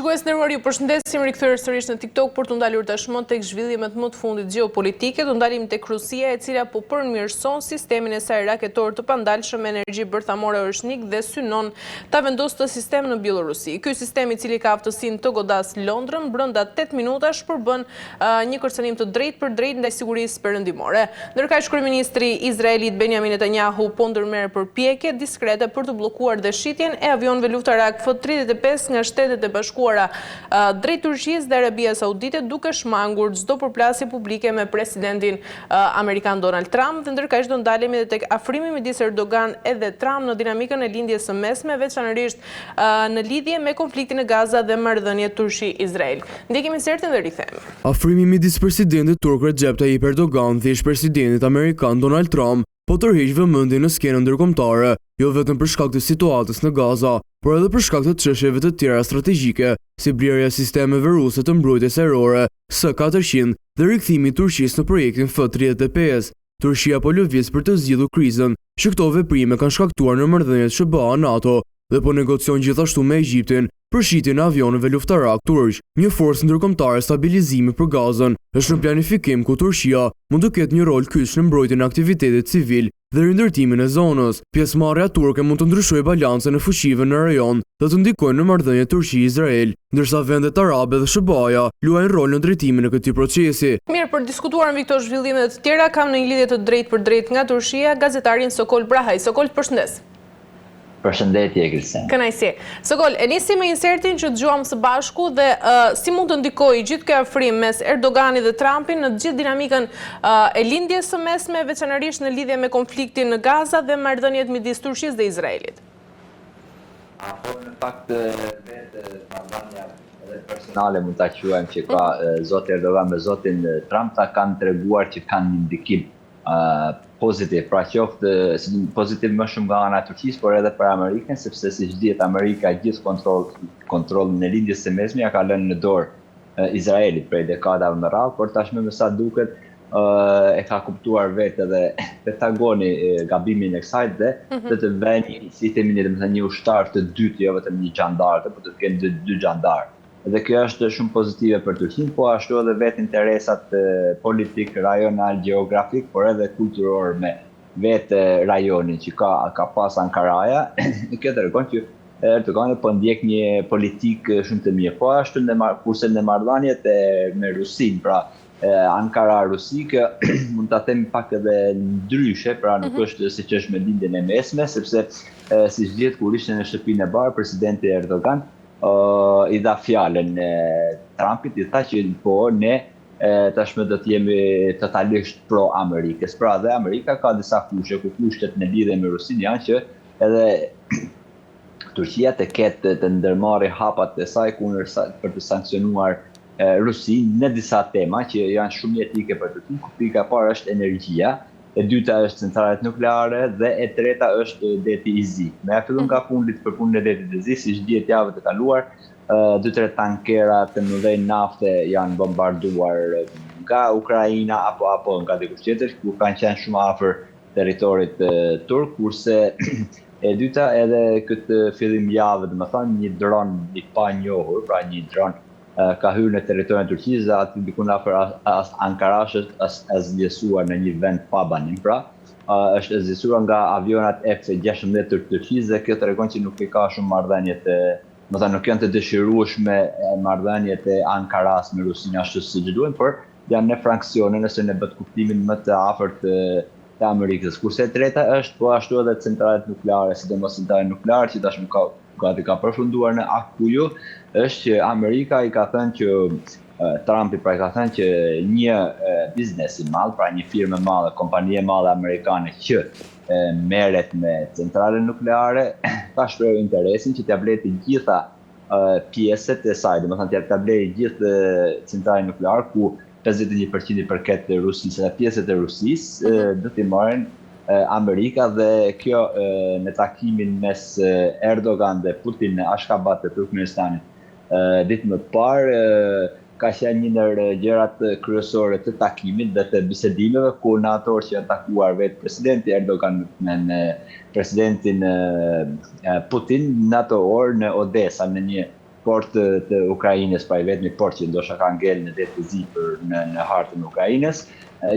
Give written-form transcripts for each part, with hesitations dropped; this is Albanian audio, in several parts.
Shikues nderuar, ju përshëndesim, rikthyer sërish në TikTok për të ndalur tashmë tek zhvillimet më të fundit gjeopolitike. Do ndalim tek Rusia, e cila po përmirëson sistemin e saj raketor të pandalshëm me energji bërthamore orëshnik dhe synon ta vendosë të sistem në Bielorusi. Ky sistem, i cili ka aftësinë të godasë Londrën, brenda 8 minutash përbën një kërcënim të drejtë për drejtë ndaj sigurisë perëndimore. Ndërkaq kryeministri izraelit Benjamin Netanyahu po ndërmerr përpjekje diskrete për të bllokuar dëshitjen e avionëve luftarak F-35 nga Shtetet e Bashkuara drejt Turqisë dhe Arabia Saudite, duke shmangur çdo përplasje publike me presidentin amerikan Donald Trump. Dhe ndërkaq do ndalemi edhe tek afrimi midis Erdogan edhe Trump në dinamikën e lindjes së mesme, veçanërisht në lidhje me konfliktin e Gaza dhe marrëdhëniet Turqi-Izrael. Ndjekim insertin dhe rikthehemi. Afrimi midis presidentit turk Recep Tayyip Erdogan dhe presidentit amerikan Donald Trump po tërheq vëmendjen në skenën ndërkombëtare, jo vetëm për shkak të situatës në Gaza, por edhe për shkak të çështjeve të tjera strategjike, si blerja e sistemeve ruse të mbrojtjes ajrore S-400 dhe rikthimi i Turqisë në projektin F-35. Turqia po lëviz për të zgjidhur krizën, që këto veprime kanë shkaktuar në marrëdhëniet SBA-NATO dhe po negocion gjithashtu me Egjiptin për shitjen e avionëve luftarak turq. Një forcë ndërkombëtare stabilizimi për Gazën është në planifikim, ku Turqia mund të ketë një rol kyç në mbrojtjen e aktivitetit civil dhe rindërtimin e zonës. Pjesëmarrja turke mund të ndryshojë balancën e fuqive në rajon dhe të ndikojë në marrëdhëniet Turqi-Izrael, ndërsa vendet arabe dhe SBA-ja luajnë rol në drejtimin e këtij procesi. Mirë, për diskutuar mbi këto zhvillime të tjera, kam në një lidhje të drejtë për drejtë nga Turqia gazetarin Sokol Brahaj. Sokol, përshëndes. Përshëndetje, Kristen. Kënaqësi. Sokol, e nisi me insertin që dëgjuam së bashku dhe si mund të ndikojë gjithë ky afrim mes Erdoganit dhe Trumpit në gjithë dinamikën e lindjes së mesme, veçanërisht në lidhje me konfliktin në Gaza dhe marrëdhëniet midis Turqisë dhe Izraelit? Apo në fakt vetë marrëdhënia personale mund ta quajmë që ka zoti Erdogan me zotin Trump, ta kanë treguar që kanë një ndikim pozitiv, pra qoftë pozitiv më shumë nga ana e Turqisë, por edhe për Amerikën, sepse siç dihet Amerika gjithë kontrollin e lindjes së mesme ja ka lënë në dorë Izraelit prej dekadave me radhë, por tashmë me sa duket e ka kuptuar vetë edhe Pentagoni gabimin e kësaj dhe të vënë si themi një ushtar të dytë, jo vetëm një xhandar, por të kenë dy xhandar. Dhe kjo është shumë pozitive për Turqinë, po ashtu edhe vetë interesat politik, rajonal, gjeografik, por edhe kulturor me vetë rajonin që ka pas Ankaraja. Kjo tregon që Erdogani po ndjek një politikë shumë të mirë. Po ashtu kurse në marrëdhëniet me Rusinë, pra Ankara-Rusi, që mund ta them pak edhe ndryshe, pra nuk është siç është me lindjen e mesme, sepse siç dihet kur ishte në shtëpinë e bardhë presidenti Erdogan i dha fjalën Trumpit, i tha që po ne tashmë do të jemi totalisht pro-Amerikës. Pra dhe Amerika ka disa kushte, ku kushtet në lidhje me Rusinë janë që edhe Turqia të ketë të ndërmarrë hapat e saj për të sankcionuar Rusinë në disa tema që janë shumë jetike për Turqinë, ku pika e parë është energjia, e dyta është centralet nukleare dhe e treta është deti i Zi. Me fillon nga fundit për punën e detit të Zi, siç dihet javët e kaluar, 2-3 tankera të mëdhenj nafte janë bombarduar nga Ukraina apo nga dikush tjetër, ku kanë qenë shumë afër territorit turk, kurse e dyta edhe këtë fillim javë, domethënë një dron i panjohur, pra një dron ka hyrë në territorin e Turqisë dhe aty diku afër Ankarash është zgjesuar në një vend pa banim, pra është zgjesuar nga avionat F-16 të Turqisë dhe kjo tregon që nuk i ka shumë marrëdhëniet, domethënë nuk janë të dëshirueshme marrëdhëniet e Ankaras me Rusinë ashtu siç duhen, por janë në fraksione nëse ne bët kuptimin më të afërt të Amerikës. Kurse e treta është po ashtu edhe centralet nukleare, sidomos centralet nukleare që tashmë ka përfunduar në Akuju, është që Amerika i ka thënë që Trumpi pra i ka thënë që një biznes i madh, pra një firmë e madhe, kompani e madhe amerikane që merret me centrale nukleare, ka shprehur interesin që t'ia blejë të gjitha pjesët e saj, domethënë t'ia blejë gjithë centrale nukleare ku 51% i përket Rusisë dhe pjesët e Rusisë do t'i marrin Amerika, dhe kjo në takimin mes Erdogan dhe Putin në Ashgabat të Turkmenistanit ditë më parë ka qenë një ndër gjërat kryesore të takimit dhe të bisedimeve, ku në ato orë që janë takuar vetë presidenti Erdogan me presidentin Putin në ato orë në Odessa, në një port të Ukrainës, pra i vetmi port që ndoshta ka ngel në det të zipër në hartën e Ukrainës,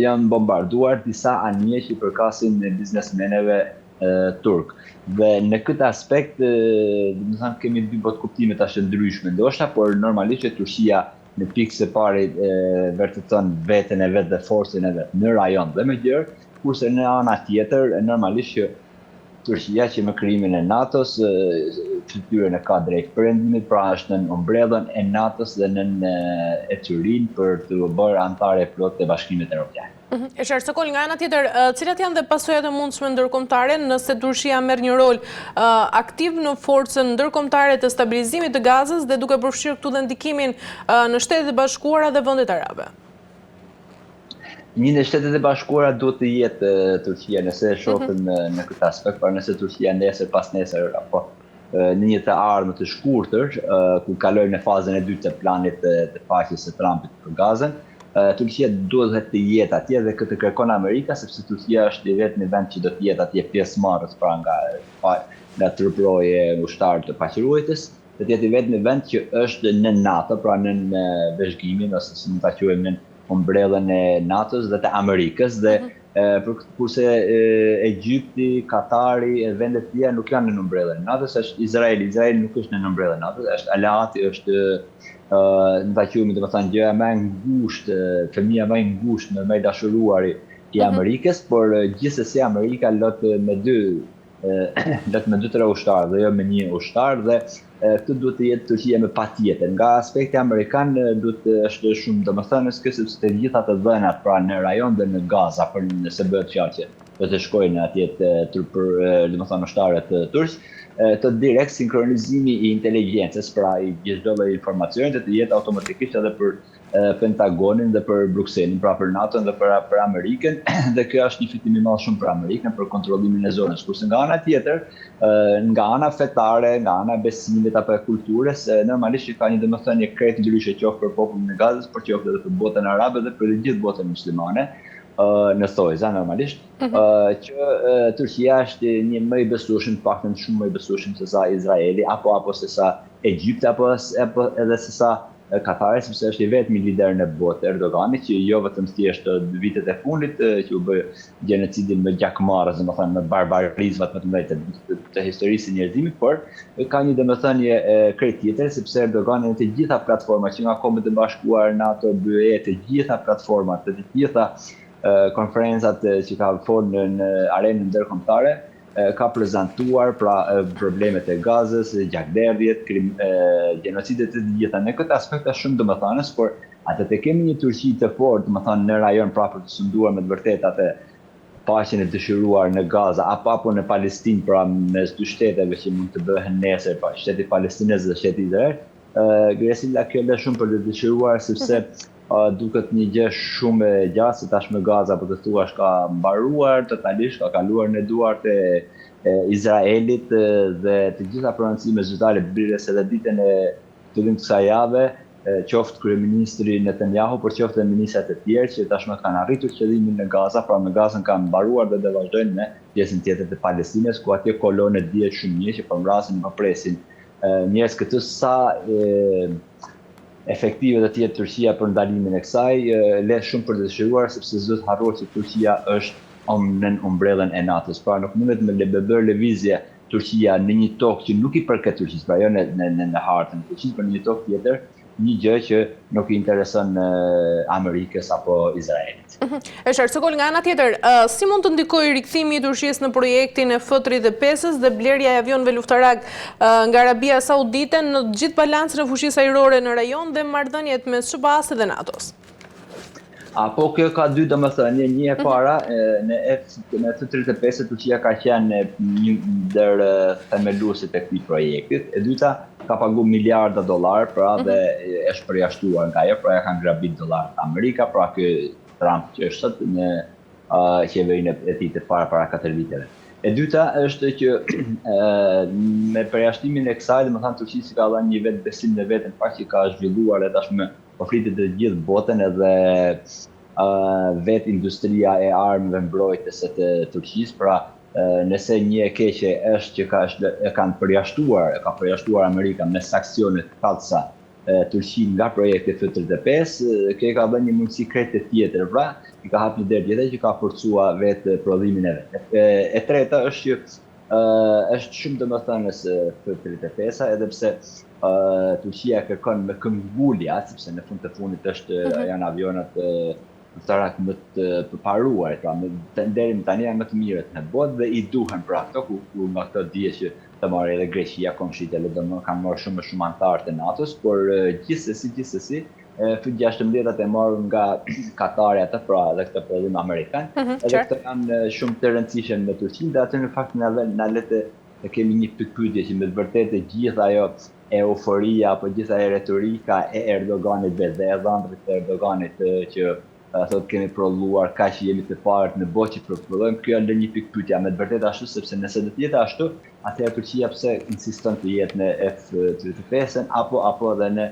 janë bombarduar disa anije që i përkasin biznesmeneve turk. Dhe në këtë aspekt, kemi dy botkuptime tash të ndryshme ndoshta, por normalisht që Turqia në pikë së pari vërteton veten e vet dhe forcën e vet në rajon dhe më gjerë, kurse në ana tjetër normalisht që Turqia që me krijimin e NATO-s fytyrën e ka drejt perëndimit, pra është në umbrellën e NATO-s dhe në etyrin për të bërë antare plot të Bashkimit Evropian. E qartë Sokol, nga ana tjetër, cilat janë dhe pasojat e mundshme ndërkombëtare nëse Turqia merr një rol aktiv në forcën ndërkombëtare të stabilizimit të Gazës dhe duke përfshirë këtu dhe ndikimin në Shtetet e Bashkuara dhe vendet arabe? Një në Shtetet e Bashkuara duhet të jetë Turqia nëse e shohim në këtë aspekt, por nëse Turqia nesër pas nesër apo në një të ardhmë të shkurtër, ku kalojmë në fazën e dytë të planit të paqes së Trumpit për Gazën, Turqia duhet të jetë atje dhe këtë kërkon Amerika, sepse Turqia është i vetmi vend që do të jetë atje pjesëmarrës pra nga truproje ushtarë të paqëruesjes, do të jetë i vetmi vend që është në NATO, pra në vëzhgimin ose si mund ta quajmë në umbrellën e NATO-s dhe të Amerikës dhe kurse Egjipti, Katari e vendet tjera nuk janë në umbrellën e NATO-s, është Izraeli nuk është në umbrellën e NATO-s, është aleati, është në ta quajmë domethënë gjëja më e ngushtë, fëmia më e ngushtë, më e dashuruari i Amerikës, por gjithsesi Amerika lot me dy tre ushtarë dhe jo me një ushtar dhe këtë duhet të jetë Turqia me patjetër. Nga aspekti amerikan duhet është shumë domethënës sepse të gjitha të dhënat pra në rajon dhe në Gaza për nëse bëhet fjalë që do të shkojnë atje domethënë ushtarët turq, të direkt sinkronizimi i inteligjencës, pra i çdo lloji informacioni të jetë automatikisht edhe për Pentagonin dhe për Brukselin, pra për NATO dhe për Amerikën, dhe kjo është një fitim i madh shumë për Amerikën për kontrollimin e zonës. Kurse nga ana tjetër, nga ana fetare, nga ana besimit apo e kulturës, normalisht që ka një domethënie krejt ndryshe qoftë për popullin e Gazës, por qoftë edhe për botën arabe dhe për gjithë botën muslimane. Në thojza normalisht, që Turqia është një më i besueshëm, të paktën shumë më i besueshëm se sa Izraeli, apo se sa Egjipti, apo edhe se sa Katari, sepse është i vetmi lider në botë Erdogani, që jo vetëm thjesht vitet e fundit që u bë gjenocidin me gjakmarrës, domethënë me barbarizmat më të mëdha të historisë së njerëzimit, por ka një domethënie krejt tjetër, sepse Erdogani në të gjitha platformat që nga Kombet e Bashkuar, NATO, BE, të gjitha platformat, të gjitha konferencat që ka folë në arenën ndërkombëtare, ka prezantuar pra problemet e Gazës, gjakderdhjet, gjenocidet e gjitha. Në këtë aspekt është shumë domethënës, por atë të kemi një Turqi të fortë, domethënë në rajon pra për të sunduar me të vërtetë atë paqen e dëshiruar në Gaza apo në Palestinë, pra mes dy shteteve që mund të bëhen nesër, pra shteti palestinez dhe shteti Izrael, Gresila kjo lë shumë për të dëshiruar sepse duket një gjë shumë e gjatë, se tashmë Gaza po të thuash ka mbaruar totalisht, ka kaluar në duart e Izraelit dhe të gjitha prononcimet zyrtare bires edhe ditën e fillim të kësaj jave, qoftë kryeministri Netanyahu, por qoftë edhe ministrat e tjerë që tashmë kanë arritur qëllimin në Gaza, pra në Gazën kanë mbaruar dhe do vazhdojnë me pjesën tjetër të Palestinës, ku atje kolonet dihet shumë mirë që po mbrasin po presin njerëz këtu sa efektive dhe tjetë Turqia për ndalimin e kësaj, le shumë për të dëshiruar, sepse s'do të harrohet se Turqia është në umbrellën e NATO-s. Pra nuk mundet me bërë lëvizje Turqia në një tokë që nuk i përket Turqisë, pra jo në hartën e Turqisë, por në një tokë tjetër, një gjë që nuk i intereson Amerikës apo Izraelit. E qartë, Sokol, nga ana tjetër, si mund të ndikojë rikthimi i Turqisë në projektin e F-35 dhe blerja e avionëve luftarak nga Arabia Saudite në gjithë balancin e fuqisë ajrore në rajon dhe marrëdhëniet mes SBA-s dhe NATO-s? Apo kjo ka dy domethënie, një e para në F-35 Turqia ka qenë një ndër themeluesit e këtij projekti, e dyta ka pagu miliarda dollar, pra dhe është përjashtuar nga ajo, pra ja kanë grabit dollar Amerika, pra ky Trump që është sot në qeverinë e tij të para 4 viteve. E dyta është që me përjashtimin e kësaj, domethënë Turqia si ka dhënë një vetë besim në veten, fakt që ka zhvilluar edhe tashmë po flitet të gjithë botën edhe vetë industria e armëve mbrojtëse të Turqisë, pra Nëse një e keqe është që ka përjashtuar Amerika me sanksione të thellësa Turqinë nga projekti F-35, kjo ka dhënë një mundësi krejtë tjetër, pra i ka hapur një derë tjetër që ka forcuar vetë prodhimin e vet. E treta është që është shumë domethënës F-35, edhe pse Turqia kërkon me këmbgulja, sepse në fund të fundit janë avionat ushtarak më të përparuar, pra deri më tani janë më të mirët në botë dhe i duhen pra këto, ku nga këto dihet që të marrë edhe Greqia, Komshit e Lëndë kanë marrë shumë antarë të NATO-s, por gjithsesi F-16 e marrë nga Katari atë, pra edhe këtë prodhim amerikan, edhe këto janë shumë të rëndësishëm në Turqinë, dhe atë në fakt na le të kemi një pyetje që me të vërtetë gjithë ajo euforia apo gjithë ajo retorika e Erdoganit dhe dhëndrit e Erdoganit që thotë kemi prodhuar kaq jemi të parët në botë që prodhojmë, kjo është një pikë pyetje, me të vërtetë ashtu, sepse nëse do të jetë ashtu, atëherë Turqia pse insiston të jetë në F-35 apo edhe në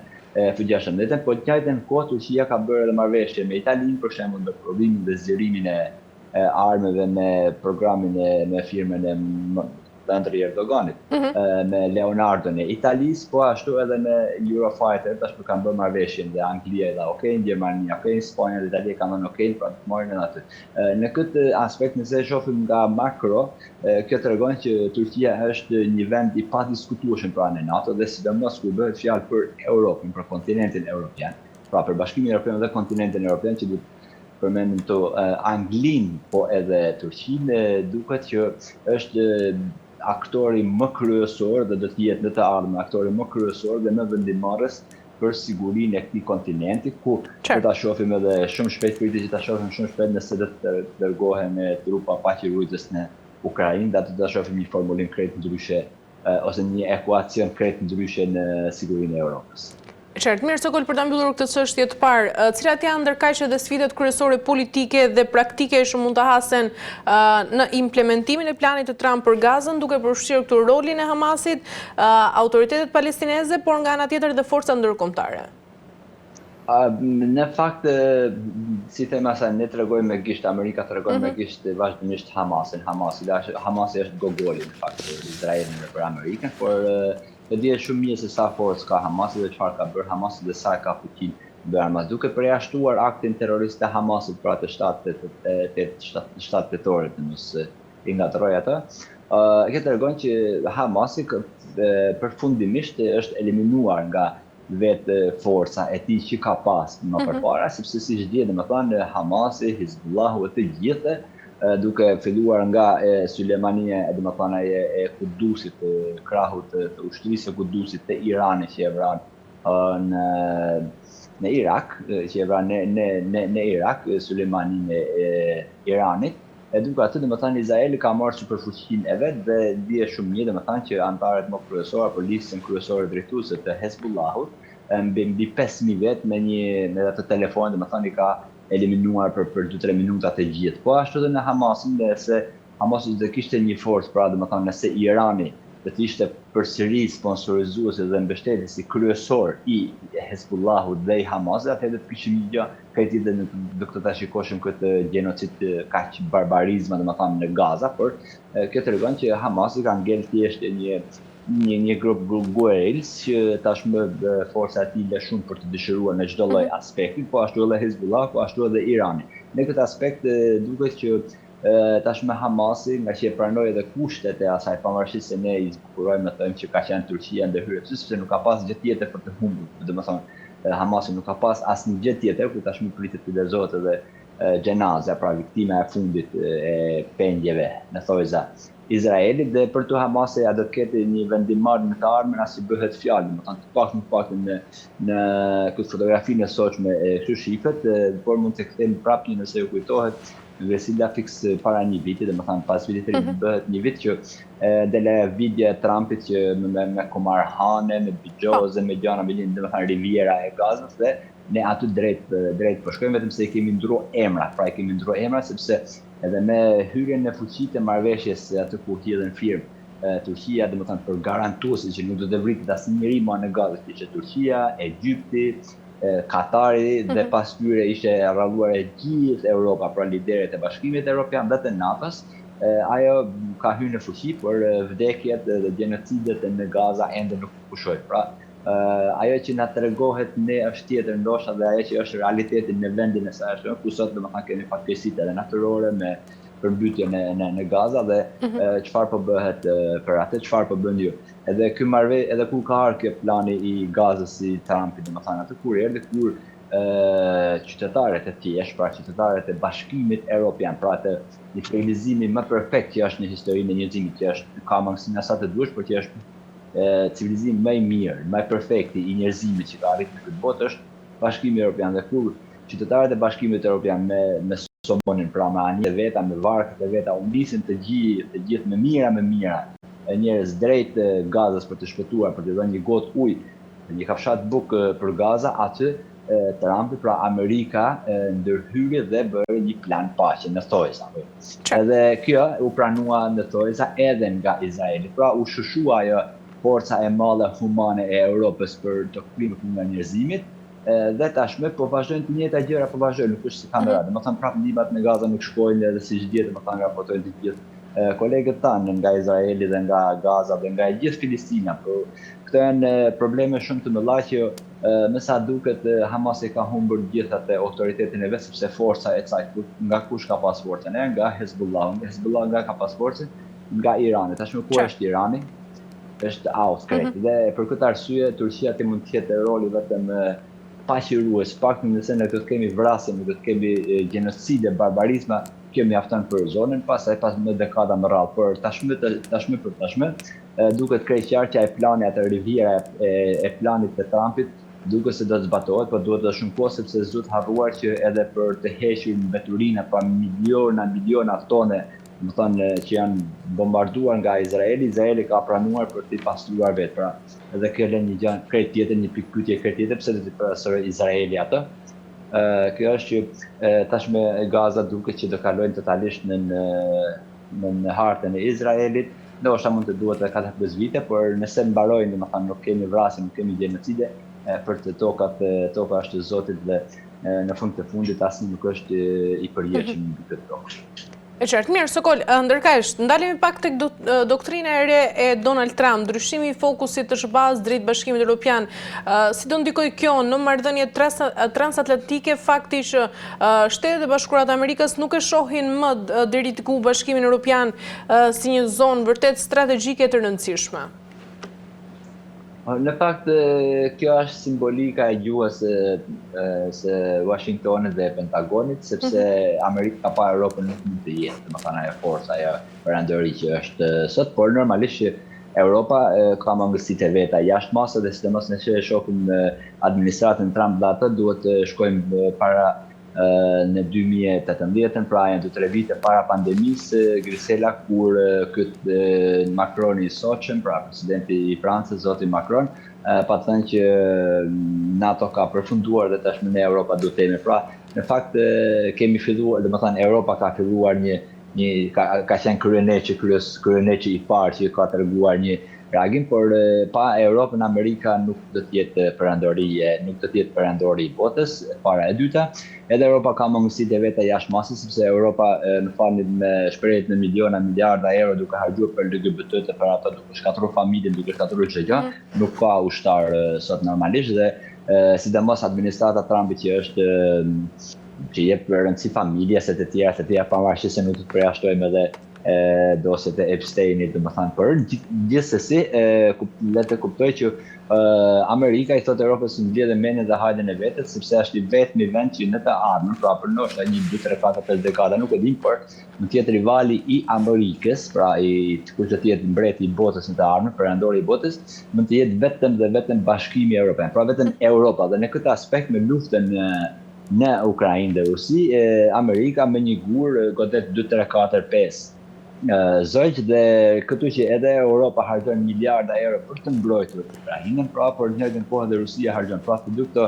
F-16, po në të njëjtën kohë Turqia ka bërë edhe marrëveshje me Italinë për shembull në prodhimin dhe zgjerimin e armëve me programin me firmën e Andrej Erdoganit, me Leonardo në Italis, po ashtu edhe në Eurofighter, tash kanë bërë marrëveshjen dhe Anglia dhe okej, Gjermania okej, Spanja dhe Italia kanë thënë okej, pra të marrin edhe aty. Në këtë aspekt nëse shohim nga makro, kjo tregon që Turqia është një vend i padiskutueshëm pranë NATO dhe sidomos kur bëhet fjalë për Europën, për kontinentin evropian, pra për Bashkimin Evropian dhe kontinentin evropian që përmendim të Anglinë, po edhe Turqinë, duket që është aktori më kryesor dhe do të jetë në të ardhmen aktori më kryesor dhe më vendimmarrës për sigurinë e këtij kontinenti, ku do ta shohim edhe shumë shpejt që ta shohim shumë shpejt nëse do të dërgohen trupa paqëruese në Ukrainë, do ta shohim një formulim krejt ndryshe ose një ekuacion krejt ndryshe në sigurinë e Europës. Qartë, mirë Sokol, për ta mbyllur këtë çështje të parë, cilat janë ndërkaq edhe sfidat kryesore politike dhe praktike që mund të hasen në implementimin e planit të Trump për Gazën, duke përfshirë këtu rolin e Hamasit, autoritetet palestineze, por nga ana tjetër dhe forca ndërkombëtare? Në fakt, si thema sa ne tregojmë me gisht, Amerika tregon me gisht vazhdimisht Hamasin. Hamasi është gogoli në fakt për Izraelin dhe për Amerikën, por dhe dihet shumë mirë se sa forcë ka Hamasi dhe çfarë ka bërë Hamasi dhe sa ka fuqi bërë Hamas, duke përjashtuar aktin terrorist të Hamasit pra të 7 tetorit, mos i ngatroj atë. Kjo tregon që Hamasi përfundimisht është eliminuar nga vetë forca e tij që ka pas më përpara, sepse siç dihet, domethënë Hamasi, Hizbullahu e të gjithë duke filluar nga Sulejmania, domethënë e Kudusit, krahut të ushtrisë së Kudusit të Iranit që e vran në Irak, që e vran në Irak, Sulejmanin e Iranit, duke aty domethënë Izraeli ka marrë superfuqinë e vet dhe dihet shumë mirë domethënë që antarët më kryesorë apo listën kryesore drejtuese të Hezbollahut mbi 5000 vet me atë telefon domethënë i ka eliminuar për 2-3 minuta të gjithë. Po ashtu edhe në Hamasin, se Hamasi do kishte një forcë, pra domethënë nëse Irani do të ishte përsëri sponsorizues dhe mbështetës i kryesor i Hezbollahut dhe i Hamasit, atëherë do të kishim një gjë këtë dhe do këtë ta shikoshim këtë gjenocid kaq barbarizma domethënë në Gaza, por kjo tregon që Hamasi ka ngel thjesht një grup guerrills që tashmë forca e tij le shumë për të dëshiruar në çdo lloj aspekti, po ashtu edhe Hezbollah, po ashtu edhe Irani. Në këtë aspekt duket që tashmë Hamasi, nga që e pranoi edhe kushtet e asaj, pavarësisht se ne i zbukurojmë të thëmë që ka qenë Turqia ndërhyrë, sepse nuk ka pas gjë tjetër për të humbur. Domethënë Hamasi nuk ka pas asnjë gjë tjetër, ku tashmë pritet të lezohet edhe xhenaza, pra viktima e fundit e pendjeve në thojza Izraelit, dhe për të Hamasi do të ketë një vendimmarrje në të ardhmen as i bëhet fjalë, domethënë të paktën në këtë fotografinë e sotshme e këtyre shifet, por mund të kthejmë prapë nëse ju kujtohet Vesila Fix para një viti, domethënë pas vitit të ri bëhet një vit që dele video e Trumpit që me Komarhane, me Bijoze, me gjana me linë, domethënë Riviera e Gazës, dhe ne aty drejt po shkojmë, vetëm se i kemi ndruar emra, pra i kemi ndruar emra sepse edhe me hyrjen në fuqi të marrëveshjes aty ku hidhen firmë Turqia, domethënë për garantuesi që nuk do të vritet asnjëri më në Gazë, ishte Turqia, Egjipti, Katari dhe pas tyre ishte rralluar e gjithë Europa, pra liderët e Bashkimit Evropian dhe të NATO-s, ajo ka hyrë në fuqi, por vdekjet dhe genocidet në Gaza ende nuk pushojnë. Pra, ajo që na tregohet ne është tjetër ndoshta dhe ajo që është realiteti në vendin e saj është, ku sot domethënë kemi fatkeqësitë edhe natyrore me përmbytje në Gaza dhe çfarë po bëhet për atë, çfarë po bën ju. Edhe ky edhe ku ka ardhur kjo plani i Gazës si Trumpi, domethënë atë kur erdhi kur qytetarët e thjeshtë, pra qytetarët e Bashkimit Evropian, pra atë liberalizimi më perfekt që është në historinë e njerëzimit, që është ka mangësinë sa të duash, por që është civilizimi më i mirë, më perfekt i njerëzimit që ka arritur në këtë botë është Bashkimi Evropian. Dhe kur qytetarët e Bashkimit Evropian me somonin, pra me anijtë e veta, me varkët e veta, u nisin të gjithë me mira njerëz drejt Gazës për të shpëtuar, për të dhënë një gotë ujë, një kafshat bukë për Gaza, aty Trumpi, pra Amerika, ndërhyri dhe bëri një plan paqe në thojza. Edhe kjo u pranua në thojza edhe nga Izraeli, pra u shushua ajo forca e madhe humane e Europës për të kthyer nga njerëzimit, dhe tashmë po vazhdojnë të njëjta gjëra, po vazhdojnë, nuk është si kanë radhë. Domethënë prapë ndihmat në Gaza nuk shkojnë edhe siç dihet, domethënë raportojnë të gjithë kolegët tanë nga Izraeli dhe nga Gaza dhe nga gjithë Filistina, por këto janë probleme shumë të mëdha që me sa duket Hamas e ka humbur gjithë atë autoritetin e vet, sepse forca e saj nga kush ka pas forcën, nga Hezbollah nga ka pas forcën, nga Irani. Tashmë ku është Irani? Është krejt. Dhe për këtë arsye Turqia ti mund të ketë roli vetëm paqërues, pak nëse ne do të kemi vrasje, ne do të kemi gjenocide, barbarizma, kjo mjafton për zonën, pastaj pas në dekada më radh, por tashmë duket krejt qartë që ai plani atë riviera e planit të Trumpit duket se do të zbatohet, por duhet të shumë kohë sepse s'do të harruar që edhe për të hequr mbeturina pa miliona tone, domethënë që janë bombarduar nga Izraeli ka pranuar për t'i pastruar vetë. Pra, edhe kjo lën një gjë krejt tjetër, një pikë pyetje krejt tjetër, pse do të përsëri Izraeli atë. Kjo është që tashmë Gaza duket që do kalojnë totalisht në hartën e Izraelit. Ndoshta mund të duhet edhe 4-5 vite, por nëse mbarojnë, domethënë nuk kemi vrasje, nuk kemi gjenocide, për të toka është e Zotit dhe në fund të fundit asnjë nuk është i përjetshëm në këtë tokë. E qartë, mirë, Sokol, ndërkajsht, ndalemi pak tek doktrina e re e Donald Trump, ndryshimi i fokusit të shbaz drejt Bashkimit Evropian, si do ndikoj kjo në marrëdhëniet transatlantike, fakti që Shtetet e Bashkuara të Amerikës nuk e shohin më deri ku Bashkimin Evropian si një zonë vërtet strategjike të rëndësishme? Në fakt, kjo është simbolika e gjuhës së Washingtonit dhe Pentagonit, sepse Amerika pa Europën nuk mund të jetë, domethënë ajo forca, ajo perandori që është sot, por normalisht që Europa ka mangësitë e veta jashtë masës dhe sidomos nëse e shohim administratën Trump dhe atë duhet të shkojmë para në 2018, pra janë 2-3 vite para pandemisë, Grisela, kur këtë Macron i soqëm, pra presidenti i Francës, zoti Macron, pa të thënë që NATO ka përfunduar dhe tashmë ne Europa do të jemi. Pra, në fakt kemi filluar, domethënë Europa ka filluar ka qenë kryeneçi i parë që ka treguar një reagim, por pa Europën Amerika nuk do të jetë perandori i botës, para e dyta. Edhe Europa ka mangësitë e veta jashtë masës, sepse Europa në falnit me shprehjet në miliarda euro duke harxuar për LGBT, për ata duke shkatruar familjen, duke shkatruar çdo gjë, nuk ka ushtar sot normalisht dhe sidomos administrata Trumpit që jep rëndësi familjes e të tjera pavarësisht se nuk të përjashtojmë edhe dosjet e Epsteinit, domethënë, por gjithsesi le të kuptoj që Amerika i thotë Europës të mbledhë mendjen dhe hajden e vetes, sepse është i vetmi vend që në të ardhmen, pra për ndoshta 1-2-3-4-5 dekada, nuk e dim, por mund të jetë rivali i Amerikës, pra kush do të jetë mbreti i botës në të ardhmen, perandori i botës, mund të jetë vetëm Bashkimi Evropian, pra vetëm Europa. Dhe në këtë aspekt me luftën në Ukrainë dhe Rusi, Amerika me një gur godet 2-3-4-5 zogj dhe këtu që edhe Europa harxhon miliarda euro për të mbrojtur Ukrainën, pra por në njëjtën kohë dhe Rusia harxhon, pra të dy këto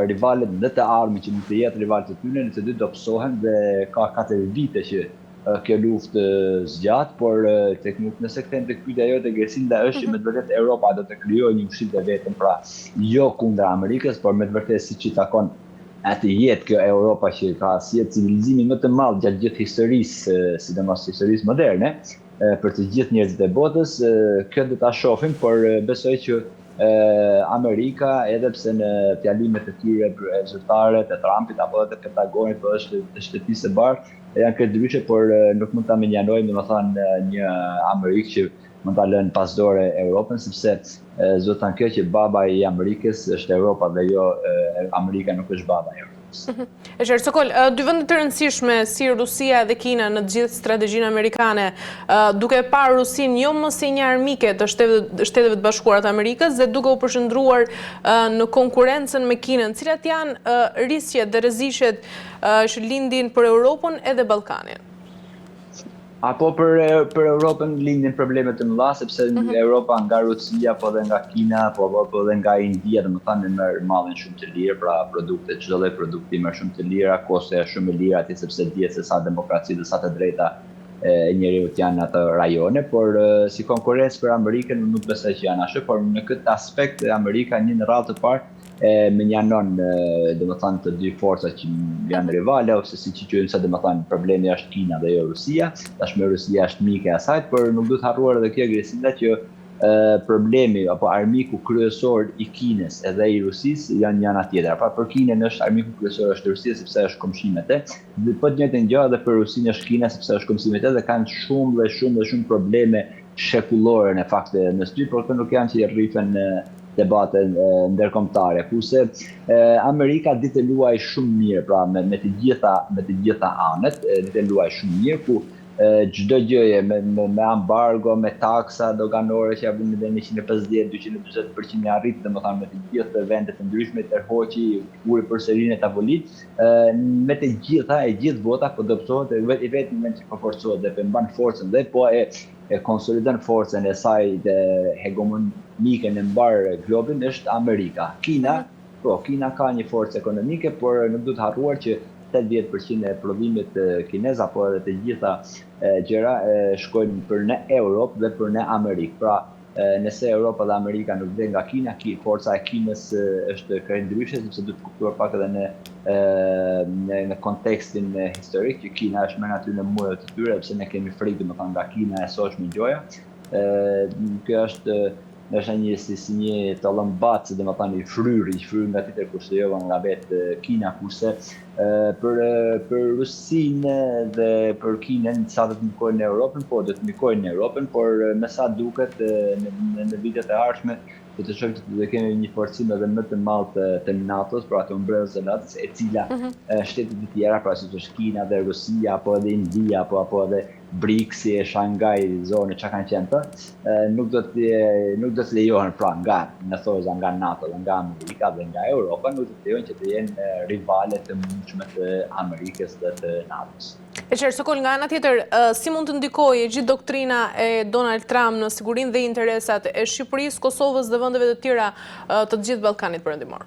rivalet në të ardhmen që mund të jetë rivalët e tyre, të dy do psohen dhe ka 4 vite që kjo luftë zgjat, por nëse kthejmë tek pyetja jote Gersinda, është që me të vërtetë Europa do të krijojë një ushqim të vetëm, pra jo kundër Amerikës, por me të vërtetë siç i takon atë jetë kjo Europa që ka si civilizimi më të madh gjatë gjithë historisë, sidomos historisë moderne, për të gjithë njerëzit e botës, kjo do ta shohim, por besoj që Amerika, edhe pse në fjalimet e tyre zyrtare të Trumpit apo të Pentagonit po është të shtëpisë së bardhë, janë këtë ndryshe, por nuk mund ta menjanojmë domethënë një Amerikë që mund ta lënë pas dore Europën, sepse zotan kjo që baba i Amerikës është Europa dhe jo Amerika nuk është baba e Europës. E qartë, Sokol, dy vende të rëndësishme si Rusia dhe Kina në gjithë strategjinë amerikane, duke parë Rusinë jo më si një armike të Shteteve të Bashkuara të Amerikës dhe duke u përshëndruar në konkurrencën me Kinën, cilat janë risjet dhe rrezikët që lindin për Europën edhe Ballkanin? Apo për Europën lindin probleme të mëdha, sepse Europa nga Rusia, po dhe nga Kina, po dhe nga India, domethënë marrin shumë të lirë, pra produkte, çdo lloj produkti merr shumë të lira, koste shumë e lira aty, sepse dihet se sa demokraci dhe sa të drejta e njeriut janë në ato rajone, por si konkurrencë për Amerikën nuk besoj që janë ashtu, por në këtë aspekt Amerika një në radhë të parë menjanon domethënë të dy forcat që janë rivale, ose siç i quajmë sa domethënë problemi është Kina dhe jo Rusia. Tashmë Rusia është mike e asaj, por nuk duhet harruar edhe kjo Gresinda që problemi apo armiku kryesor i Kinës edhe i Rusisë janë njëra tjetra. Pra për Kinën është armiku kryesor është Rusia sepse është komshime e tij. Dhe po të njëjtën gjë edhe për Rusinë është Kina sepse është komshime e tij dhe kanë shumë probleme shekullore në fakt në sty, por këto nuk janë që rrifen debate ndërkombëtare, kurse Amerika ditë luaj shumë mirë, pra me të gjitha anët, ditë luaj shumë mirë, ku çdo gjëje me ambargo, me taksa doganore që japin në 150-240% e arrit, domethënë me të gjithë vendet e ndryshme tërhoqi, uri përsërinë tavolit, me të gjithë vota po dobësohet vetëm me që po forcohet dhe mban forcën dhe po e konsolidon forcën e saj dhe hegemonike në mbar globin është Amerika. Kina ka një forcë ekonomike, por nuk duhet harruar që 80% e prodhimit kinez apo edhe të gjitha gjëra shkojnë për në Europë dhe për në Amerikë. Pra, nëse Europa dhe Amerika nuk vjen nga Kina, forca e Kinës është krejt ndryshe, sepse duhet kuptuar pak edhe në kontekstin historik që Kina është më aty në muret të tyre, pse ne kemi frikë domethënë nga Kina e sotshme gjoja. Kjo është si një tallëmbac, domethënë i fryr nga tjetër kushtojova nga vetë Kina, kurse për Rusinë dhe për Kinën sa do të mikojnë në Europën, po do të mikojnë në Europën, por me sa duket në vitet e ardhshme do të shohim që do kemi një forcim edhe më të madh të NATO-s, pra të umbrellës së NATO-s, e cila shtetet e tjera, pra siç është Kina dhe Rusia, apo edhe India, apo edhe BRICS-i, Shanghai, zone që kanë qenë nuk do të lejohen pra nga NATO dhe nga Amerika dhe nga Europa, nuk do të lejohen që të jenë rivale të mundshme të Amerikës dhe të NATO-s. E qartë, Sokol, nga ana tjetër, si mund të ndikojë gjithë doktrina e Donald Trump në sigurinë dhe interesat e Shqipërisë, Kosovës dhe vendeve të tjera të gjithë Ballkanit Perëndimor?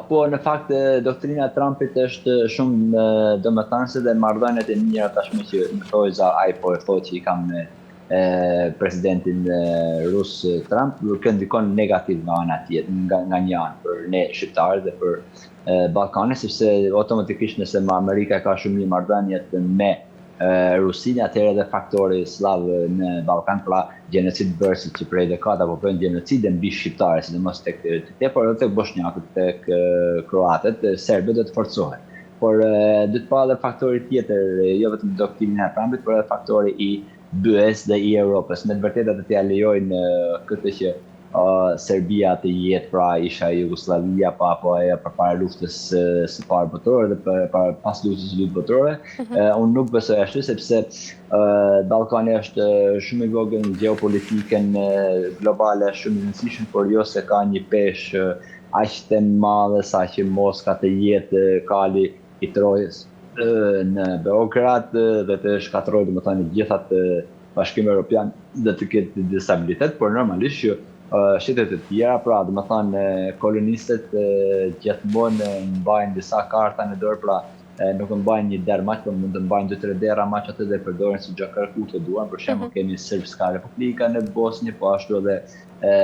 Po, në fakt, doktrina e Trumpit është shumë domethënëse dhe marrëdhëniet e mira tashmë që më thoi ai po e thotë që i kam me presidentin rus Trump, nuk ndikon negativ nga ana tjetër, nga një anë për ne shqiptarët dhe për Ballkanin, sepse automatikisht nëse Amerika ka shumë një marrëdhëniet me Rusinë, atëherë edhe faktori slav në Ballkan, pra gjenocid bërë që prej dekada apo bën gjenocide mbi shqiptarë, sidomos tek por edhe tek bosnjakët, tek kroatët, serbët do të forcohen. Por do të pa edhe faktori tjetër, jo vetëm doktrina e Trumpit, por edhe faktori i BE-s dhe i Europës. Me të vërtetë të lejojnë këtë që Serbia të jetë pra isha Jugoslavia apo përpara luftës së parë botërore dhe pas luftës së dytë botërore. Unë nuk besoj ashtu, sepse Ballkani është shumë i vogël në gjeopolitikën globale, shumë i rëndësishëm, por jo se ka një peshë aq të madhe sa që Moska të jetë kali i Trojës në Beograd dhe të shkatërrojë domethënë gjithat Bashkimi Evropian dhe të ketë destabilitet, por normalisht që shtetet e tjera, pra domethënë kolonistët gjithmonë mbajnë disa karta në dorë, pra nuk mbajnë një derë maq, por mund të mbajnë 2-3 dera maq atë dhe përdoren si gjakërku të duan. Për shembull kemi Srpska Republika në Bosnjë, po ashtu edhe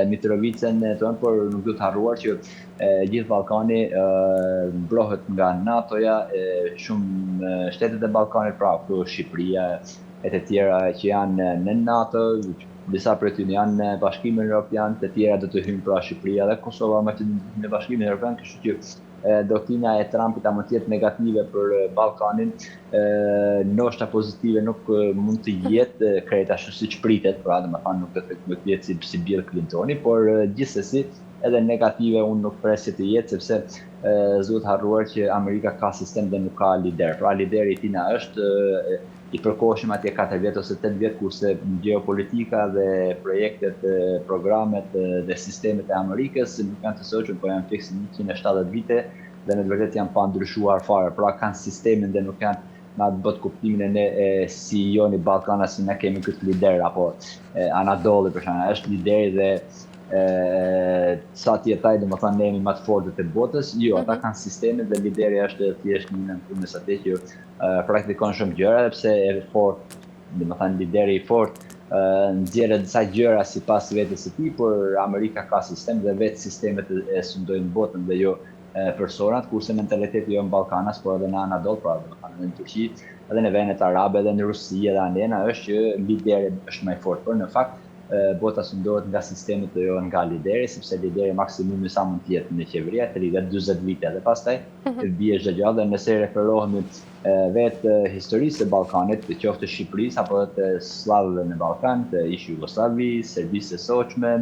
Mitrovicën tonë, por nuk duhet harruar që gjithë Ballkani mbrohet nga NATO-ja, shumë shtetet e Ballkanit, pra këtu Shqipëria e të tjera që janë në NATO, disa prej tyre janë në Bashkimin Evropian, të tjera do të hyjnë pra Shqipëria dhe Kosova në Bashkimin Evropian, kështu që doktrina e Trumpit mund të jetë negative për Ballkanin, ndoshta pozitive nuk mund të jetë krejt ashtu siç pritet, pra domethënë nuk do të jetë si Bill Clintoni, por gjithsesi edhe negative unë nuk pres që të jetë, sepse duhet harruar që Amerika ka sistem dhe nuk ka lider. Pra lideri i tij është i përkohshëm atje 4 vjet ose 8 vjet, kurse geopolitika dhe projektet, programet dhe sistemet e Amerikës nuk janë të soqur, po janë fikse 170 vite dhe në të vërtetë janë pa ndryshuar fare. Pra kanë sistemin dhe nuk janë në atë botë kuptimin e CEO-n i Ballkanit si ne kemi këtë lider, apo Anadolli për shembull, është lideri dhe sa të jetaj dhe më thanë ne jemi më të fortët e botës, jo, ata kanë sisteme dhe lideri është thjesht një nënpunës atë që praktikon shumë gjëra, dhe pse e fort, dhe më thanë lideri i fort, nxjerrë disa gjëra sipas vetes së tij, por Amerika ka sistem dhe vetë sistemet e sundojnë botën dhe jo personat, kurse mentaliteti jo në Ballkanas, por edhe në Anadol, pra edhe në Turqi, edhe në vendet arabe, edhe në Rusi, edhe andena është që lideri është më i fortë, por në fakt bota sundohet nga sistemet dhe jo nga lideri, sepse lideri maksimumi sa mund të jetë në qeveria, të rritet 40 vite dhe pastaj të bie çdo gjë. Dhe nëse referohemi vetë historisë së Ballkanit, të qoftë Shqipërisë apo të slavëve në Ballkan, të ish Jugosllavisë, Serbisë së Soçme,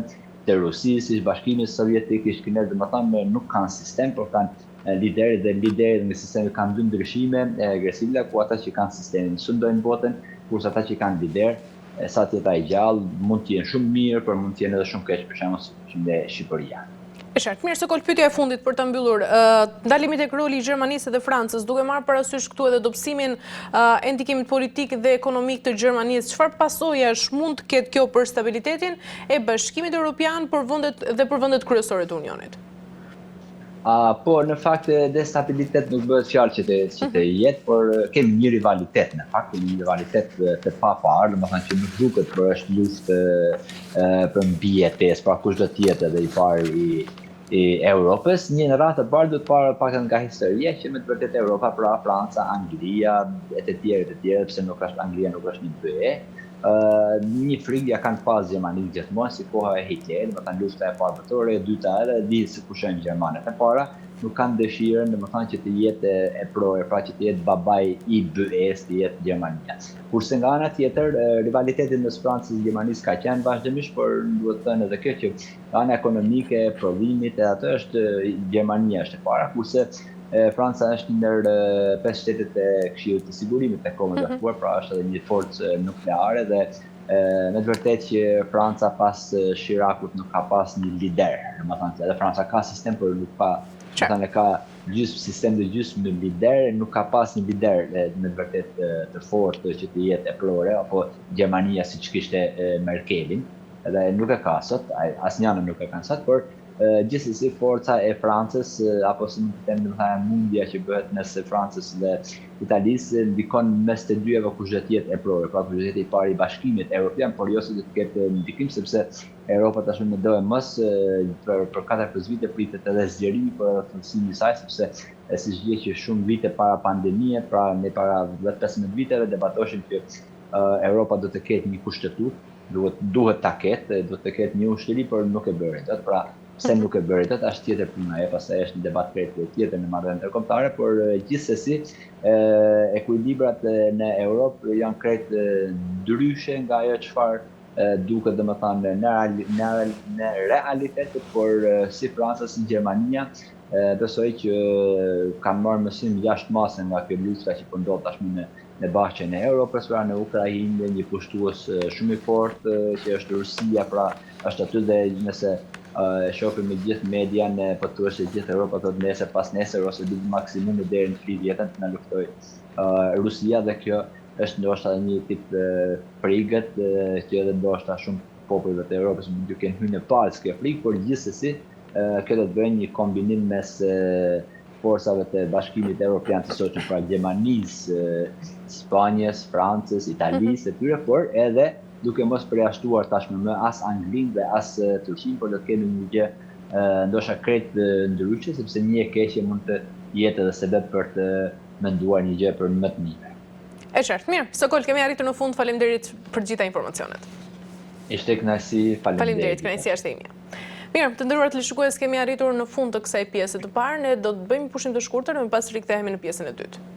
të Rusisë, ish Bashkimit Sovjetik, ish Kinezë, domethënë nuk kanë sistem, por kanë lideri dhe lideri në sistemi kanë dy ndryshime agresive, ku ata që kanë sistemin sundojnë botën, kurse ata që kanë lider sa të jetë ai gjallë, mund të jenë shumë mirë, por mund të jenë edhe shumë keq, për shembull si në Shqipëria. E qartë, mirë, Sokol, pyetja e fundit për të mbyllur. Ndalimi tek roli i Gjermanisë dhe Francës, duke marrë parasysh këtu edhe dobësimin e ndikimit politik dhe ekonomik të Gjermanisë, çfarë pasojash mund të ketë kjo për stabilitetin e Bashkimit Evropian për vendet kryesore të Unionit? Po, në fakt, destabilitet nuk bëhet fjalë që të jetë, por kemi një rivalitet, në fakt, një rivalitet të paparë, domethënë që nuk duket, por është luftë për mbijetesë, pra kush do të jetë edhe i pari i Europës. Një në radhë të parë do të parë pak nga historia që me të vërtetë Europa, pra Franca, Anglia, e të tjerë, pse nuk është Anglia, nuk është një BE. Një frikë kanë pas Gjermanisë gjithmonë si koha e Hitlerit, domethënë lufta e parë botërore, e dyta edhe di se kush janë gjermanët. E para nuk kanë dëshirën, domethënë që të jetë e prorë, pra që të jetë babai i BE-s, të jetë Gjermania. Kurse nga ana tjetër, rivaliteti mes Francës dhe Gjermanisë ka qenë vazhdimisht, por duhet të thënë edhe kjo që ana ekonomike, prodhimit e atë është Gjermania është e para, kurse Franca është ndër 5 shtetet e Këshillit të Sigurimit të Kombeve të Bashkuara, pra është edhe një forcë nukleare dhe me të vërtetë që Franca pas Shirakut nuk ka pas një lider. Domethënë edhe Franca ka sistem, por nuk ka, domethënë ka sistem dhe gjysmë lider, nuk ka pas një lider me të vërtetë të fortë që të jetë e prore, apo Gjermania siç kishte Merkelin, edhe nuk e ka sot, asnjëna nuk e kanë sot, por gjithsesi forca e Francës, apo si mund të them domethënë mundja që bëhet mes Francës dhe Italisë, ndikon mes të dyve kush do të jetë e prorë, pra kush do të jetë i pari i Bashkimit Evropian, por jo se do të ketë ndikim, sepse Europa tash më do e mos për 4-5 vite pritet edhe zgjerimi për funksionin e saj, sepse siç vjen që shumë vite para pandemisë, pra ne para 15 viteve debatoshim që Europa do të ketë një kushtetues, duhet ta ketë, do të ketë një ushtri, por nuk e bëri dot, pra pse nuk e bëri dot, është tjetër puna e pastaj është një debat tjetër në marrëdhënie ndërkombëtare, por gjithsesi ekuilibrat në Europë janë krejt ndryshe nga ajo çfarë duket domethënë në realitet, por si Franca si Gjermania besoj që kanë marrë mësim jashtëmase nga kjo lufta që po ndodh tashmë në bashkën e Europës, pra në Ukrainë, një pushtues shumë i fortë që është Rusia, pra është aty dhe nëse shohim me gjithë median, po thuhet se gjithë Europa thotë nesër pas nesër ose deri maksimumi deri në 30 jetën të na luftoj Rusia, dhe kjo është ndoshta një tip frikët që edhe ndoshta shumë popujve të Europës mund të kenë hyrë në palës kjo frikë, por gjithsesi kjo do të bëjë një kombinim mes forsave të Bashkimit Evropian të Shoqën, pra Gjermanisë, Spanjës, Francës, Italisë, e tyre, por edhe duke mos përjashtuar tashmë më as Anglinë dhe as Turqinë, por do të kemi një gjë ndoshta krejt ndryshe, sepse një e keqe mund të jetë edhe sebeb për të menduar një gjë për më të mirë. E qartë, mirë. Sokol, kemi arritur në fund, faleminderit për gjitha informacionet. Ishte kënaqësi, faleminderit, kënaqësia është e imja. Mirë, të nderuar teleshikues, kemi arritur në fund të kësaj pjese të parë, ne do të bëjmë një pushim të shkurtër dhe më pas rikthehemi në pjesën e dytë.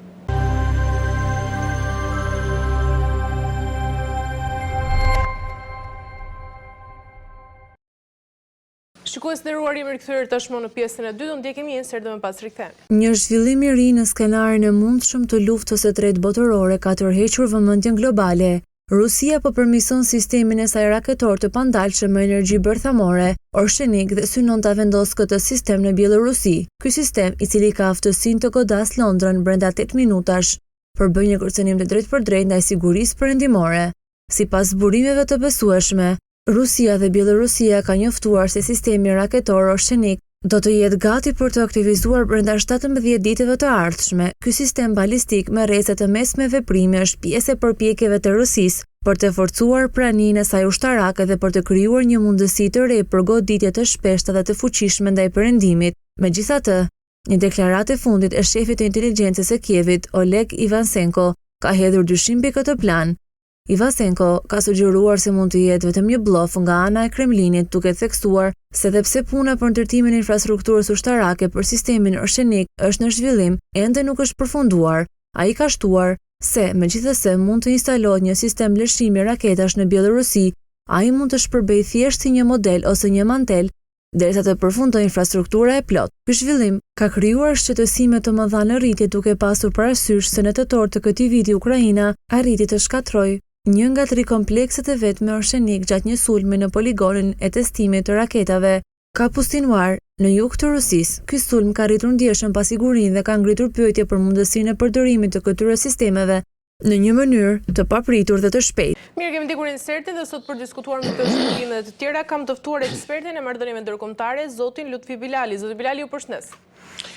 Shikues të nderuar, jemi rikthyer tashmë në pjesën e dytë, do ndjekim një insert dhe më pas rikthehemi. Një zhvillim i ri në skenarin e mundshëm të luftës së tretë botërore ka tërhequr vëmendjen globale. Rusia po përmirëson sistemin e saj raketor të pandalshëm me energji bërthamore, orshenik dhe synon ta vendosë këtë sistem në Bielorusi. Ky sistem, i cili ka aftësinë të godasë Londrën brenda 8 minutash, përbën një kërcënim të drejtpërdrejtë ndaj sigurisë perëndimore. Sipas burimeve të besueshme, Rusia dhe Bielorusia ka njoftuar se sistemi raketor orshenik do të jetë gati për të aktivizuar brenda 17 ditëve të ardhshme. Ky sistem balistik me rrezet të mesme veprimi është pjesë e përpjekjeve të Rusisë për të forcuar praninë e saj ushtarake dhe për të krijuar një mundësi të re për goditje të shpeshta dhe të fuqishme ndaj perëndimit. Megjithatë, një deklaratë e fundit e shefit të inteligjencës së Kievit, Oleg Ivansenko, ka hedhur dyshim mbi këtë plan. Ivansenko ka sugjeruar se mund të jetë vetëm një blluf nga ana e Kremlinit, duke theksuar se edhe pse puna për ndërtimin e infrastrukturës ushtarake për sistemin orshenik është në zhvillim, ende nuk është përfunduar. Ai ka shtuar se megjithëse mund të instalohet një sistem lëshimi raketash në Bielorusi, ai mund të shpërbejë thjesht si një model ose një mantel derisa të përfundojë infrastruktura e plot. Ky zhvillim ka krijuar shqetësime të mëdha në rritje, duke pasur parasysh se në tetor të këtij viti Ukraina arriti të shkatrojë një nga 3 komplekset e vet me orshenik gjatë një sulmi në poligonin e testimit të raketave Kapustinuar në jug të Rusisë. Ky sulm ka rritur ndjeshëm pa sigurinë dhe ka ngritur pyetje për mundësinë e përdorimit të këtyre sistemeve në një mënyrë të papritur dhe të shpejtë. Mirë, kemi ndjekur insertin dhe sot për diskutuar me këtë zhvillime të tjera kam të ftuar ekspertin e marrëdhënieve ndërkombëtare, zotin Lutfi Bilali. Zoti Bilali, ju përshëndes.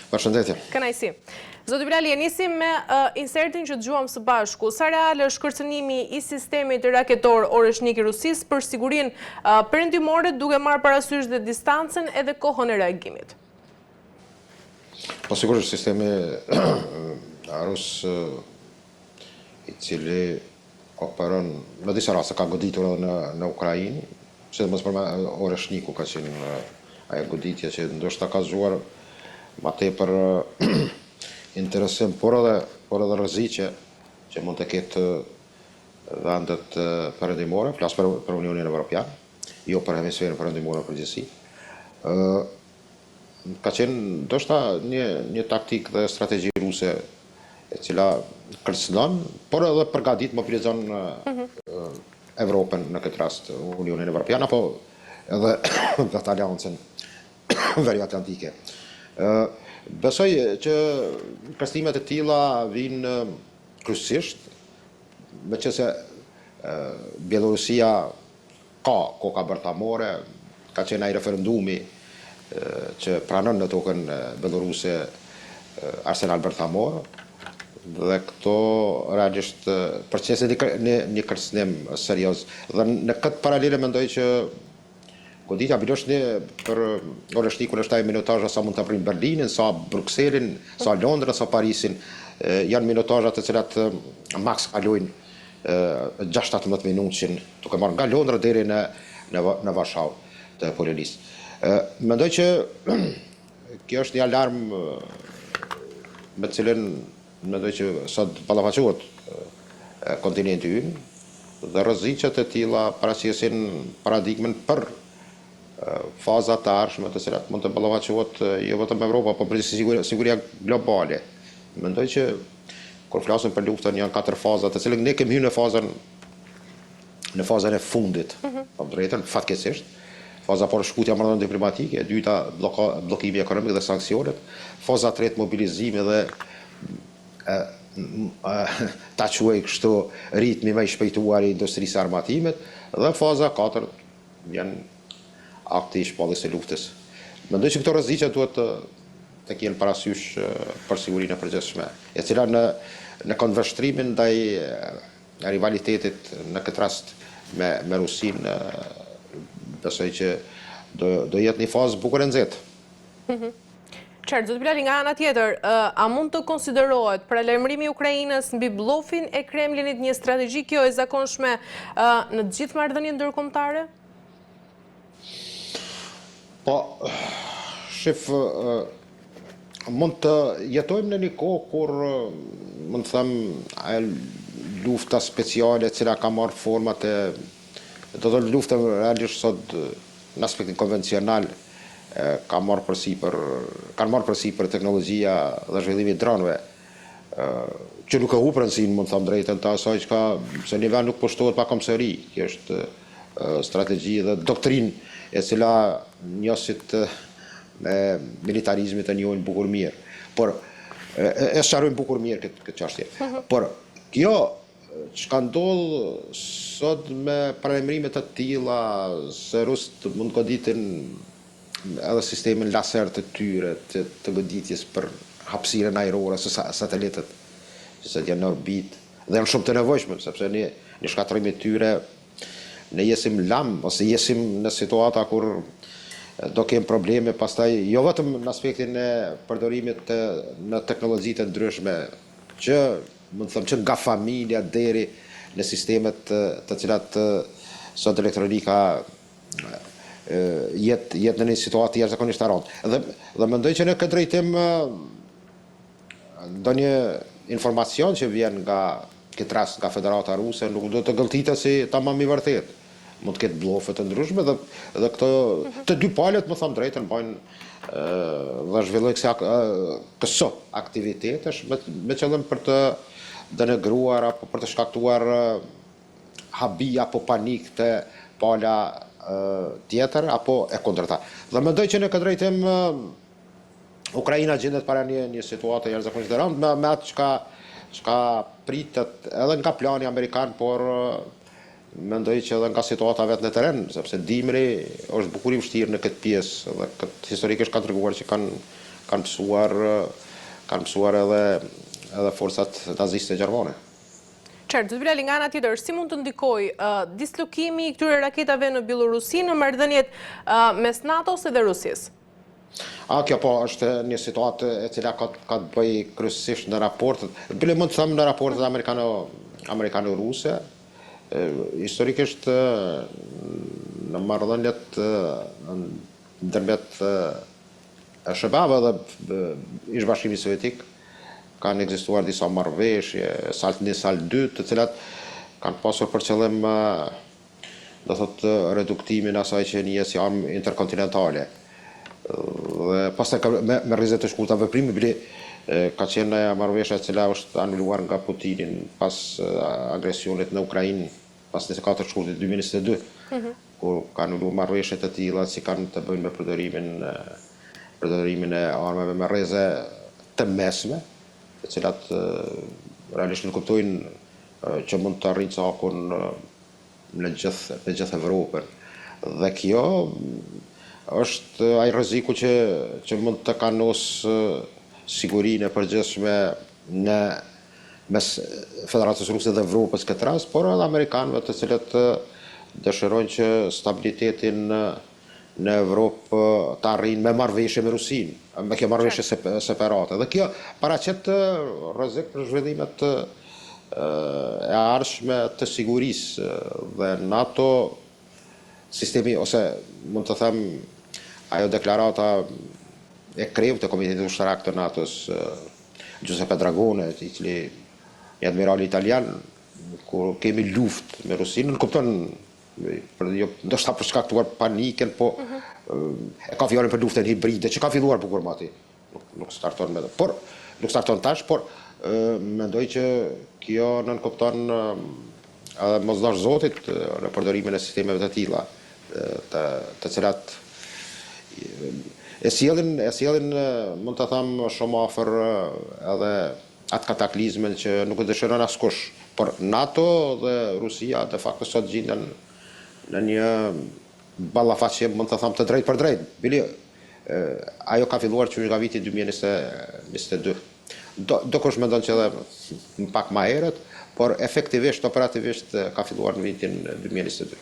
Përshëndetje. Kënaqësi. Zoti Bilali, nisim me insertin që dëgjuam së bashku. Sa real është kërcënimi i sistemit raketor oreshnik i Rusisë për sigurinë perëndimore, duke marrë parasysh dhe distancën edhe kohën e reagimit? Po sigurisht sistemi rus i cili operon në disa raste ka goditur edhe në Ukrainë, sidomos për oreshniku ka qenë ajo goditje që ndoshta ka zgjuar ma tepër interesim, por edhe rreziqe që mund të ketë vendet perëndimore, flas për Unionin Evropian, jo për hemisferin perëndimor në përgjithësi. Ka qenë ndoshta një taktik dhe strategji ruse e cila kërcënon, por edhe përgatit mobilizon Evropën në këtë rast, Unionin Evropian, apo edhe vetë aleancën veriatlantike. Besoj që kërcënimet e tilla vijnë kryesisht meqense Bielorusia ka koka bërthamore, ka qenë ai referendumi që pranon në tokën bieloruse arsenal bërthamor, dhe këto realisht përqesin një kërcënim serioz. Dhe në këtë paralele mendoj që goditja biloshni për oreshnikun është ai minutazha sa mund të aprim Berlinin, sa Brukselin, sa Londrën, sa Parisin. Janë minutazha të cilat maks kalojnë 6-17 minutë, duke marrë nga Londra deri në Varshavë të Polonisë. Mendoj që kjo është një alarm me cilën mendoj që sot ballafaqohet kontinenti ynë dhe rreziqet e tilla paraqesin paradigmën për fazat të ardhshme të cilat mund të ballafaqohet jo vetëm Evropa, por për siguria globale. Mendoj që kur flasim për luftën janë 4 faza, të cilën ne kemi hyrë në fazën e fundit, po drejtën fatkeqësisht. Faza parë shkutja marrëdhënie diplomatike, e dyta bllokimi ekonomik dhe sanksionet, faza e tretë mobilizimi dhe ta quaj kështu ritmi më i shpejtuar i industrisë armatimit, dhe faza 4 janë akti i shpalljes së luftës. Mendoj që këto rreziqe duhet të kjenë parasysh për sigurinë e përgjithshme, e cila në konveshtrimin ndaj rivalitetit në këtë rast me Rusinë, besoj që do jetë një fazë bukur e nxehtë. Qartë, zoti Bilali, nga ana tjetër, a mund të konsiderohet paralajmërimi i Ukrainës mbi bllofin e Kremlinit një strategji kjo e zakonshme në të gjithë marrëdhëniet ndërkombëtare? Po, shif, mund të jetojmë në një kohë kur, mund të them, lufta speciale cila ka marrë format do të lufta realisht sot në aspektin konvencional kanë marrë përsipër teknologjia dhe zhvillimi i dronëve, që nuk e hu rëndësinë, mund të them drejtën të asaj që se nivel nuk pushtohet pa komsëri. Kjo është strategji dhe doktrinë e cila njësit e militarizmit e njohin bukur mirë. Por e sqarojnë bukur mirë këtë çështje. Por kjo çka ndodh sot me paralajmërime të tilla se rusët mund goditin edhe sistemin laser të tyre të goditjes për hapësirën ajrore së satelitet që janë në orbit dhe janë shumë të nevojshme, sepse një shkatërrim i tyre ne jesim lam ose jesim në situata kur do kem probleme pastaj jo vetëm në aspektin e përdorimit në teknologji të ndryshme që mund të them që nga familja deri në sistemet të cilat sot elektronika jetë në një situatë jashtëzakonisht të rëndë. Dhe mendoj që në këtë drejtim ndonjë informacion që vjen nga këtë rast nga Federata Ruse nuk do të gëlltitet si tamam i vërtet. Mund të ketë bllofe të ndryshme dhe këto të dy palët, më them drejtën, bajnë dhe zhvillojnë këso aktivitetesh me qëllim për të denegruar apo për të shkaktuar habi apo panik të pala tjetër apo e kundërta. Dhe mendoj që në këtë drejtim Ukraina gjendet para një situatë jashtëzakonisht të rëndë me atë çka pritet edhe nga plani amerikan, por mendoj që edhe nga situata vetë në teren, sepse dimri është bukur i vështirë në këtë pjesë dhe këtë historikisht kanë treguar që kanë mësuar edhe forcat naziste gjermane. Qartë, zoti Bilali, nga ana tjetër, si mund të ndikojë dislokimi i këtyre raketave në Bielorusi në marrëdhëniet mes NATO-s dhe Rusisë? Kjo po është një situatë e cila ka të bëjë kryesisht në raportet, bile mund të them në raportet amerikano-ruse, historikisht në marrëdhëniet ndërmjet SHBA-ve dhe Ish-Bashkimit Sovjetik kanë ekzistuar disa marrëveshje, SALT 1, SALT 2, të cilat kanë pasur për qëllim do thotë reduktimin asaj që njihet si armë interkontinentale. Dhe pastaj me rrezik të shkurta veprimi bile ka qenë marrëveshja e cila është anuluar nga Putinin pas agresionit në Ukrainë pas 24 shkurtit 2022, kur ka anuluar marrëveshje të tilla që kanë të bëjnë me përdorimin e armëve me rreze të mesme, të cilat realisht nuk kuptojnë që mund të arrijnë cakun në gjithë Evropën. Dhe kjo është ai rreziku që mund të kanos sigurinë e përgjithshme në mes Federatës Ruse dhe Evropës këtë rast, por edhe amerikanëve të cilët dëshirojnë që stabilitetin në Evropë të arrijnë me marrëveshje me Rusinë, me kjo marrëveshje separate. Dhe kjo paraqet rrezik për zhvillimet e ardhshme të sigurisë dhe NATO sistemi ose mund të them ajo deklarata e krevë të Komitetit Ushtarak të NATO-s Giuseppe Dragone, i cili një admiral italian, kur kemi luftë me Rusinë, në kupton ndoshta për shkaktuar panikën, po e ka fjalën për luftën hibride që ka filluar bukur mati. Nuk starton me por nuk starton tash, por mendoj që kjo nën kupton edhe mosdash zotit në përdorimin e sistemeve të tilla, të cilat e sjellin mund të them shumë afër edhe atë kataklizmën që nuk e dëshiron askush. Por NATO dhe Rusia de facto sot gjenden në një ballafaqe mund të them të drejtë për drejtë. Bile ajo ka filluar që nga viti 2022. Do kush mendon që edhe pak më herët, por efektivisht, operativisht ka filluar në vitin 2022.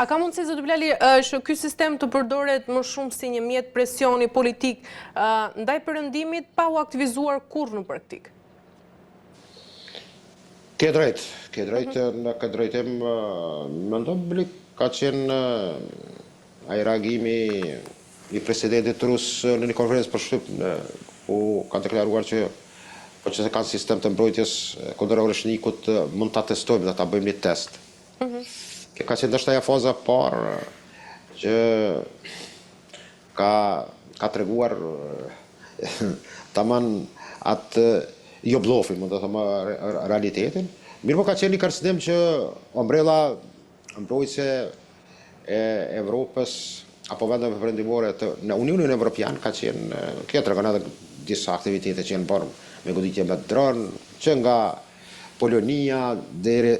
A ka mundësi, zoti Bilali, që ky sistem të përdoret më shumë si një mjet presioni politik ndaj perëndimit pa u aktivizuar kurrë në praktik? Ke drejt në këtë drejtim, mendon Bili ka qenë ai reagimi i presidentit rus në një konferencë për shtyp, ku kanë deklaruar që po që se kanë sistem të mbrojtjes kundër orëshnikut, mund ta testojmë dhe ta bëjmë një test. Kjo ka qenë ndoshta ajo faza parë që ka treguar tamam atë jo blofin, mund të thëmë realitetin. Mirë po ka qenë një kërcënim që ombrella mbrojtëse e Evropës apo vendeve perëndimore në Unionin Evropian ka qenë, kjo tregon edhe disa aktivitete që janë bërë me goditje me dron, që nga Polonia deri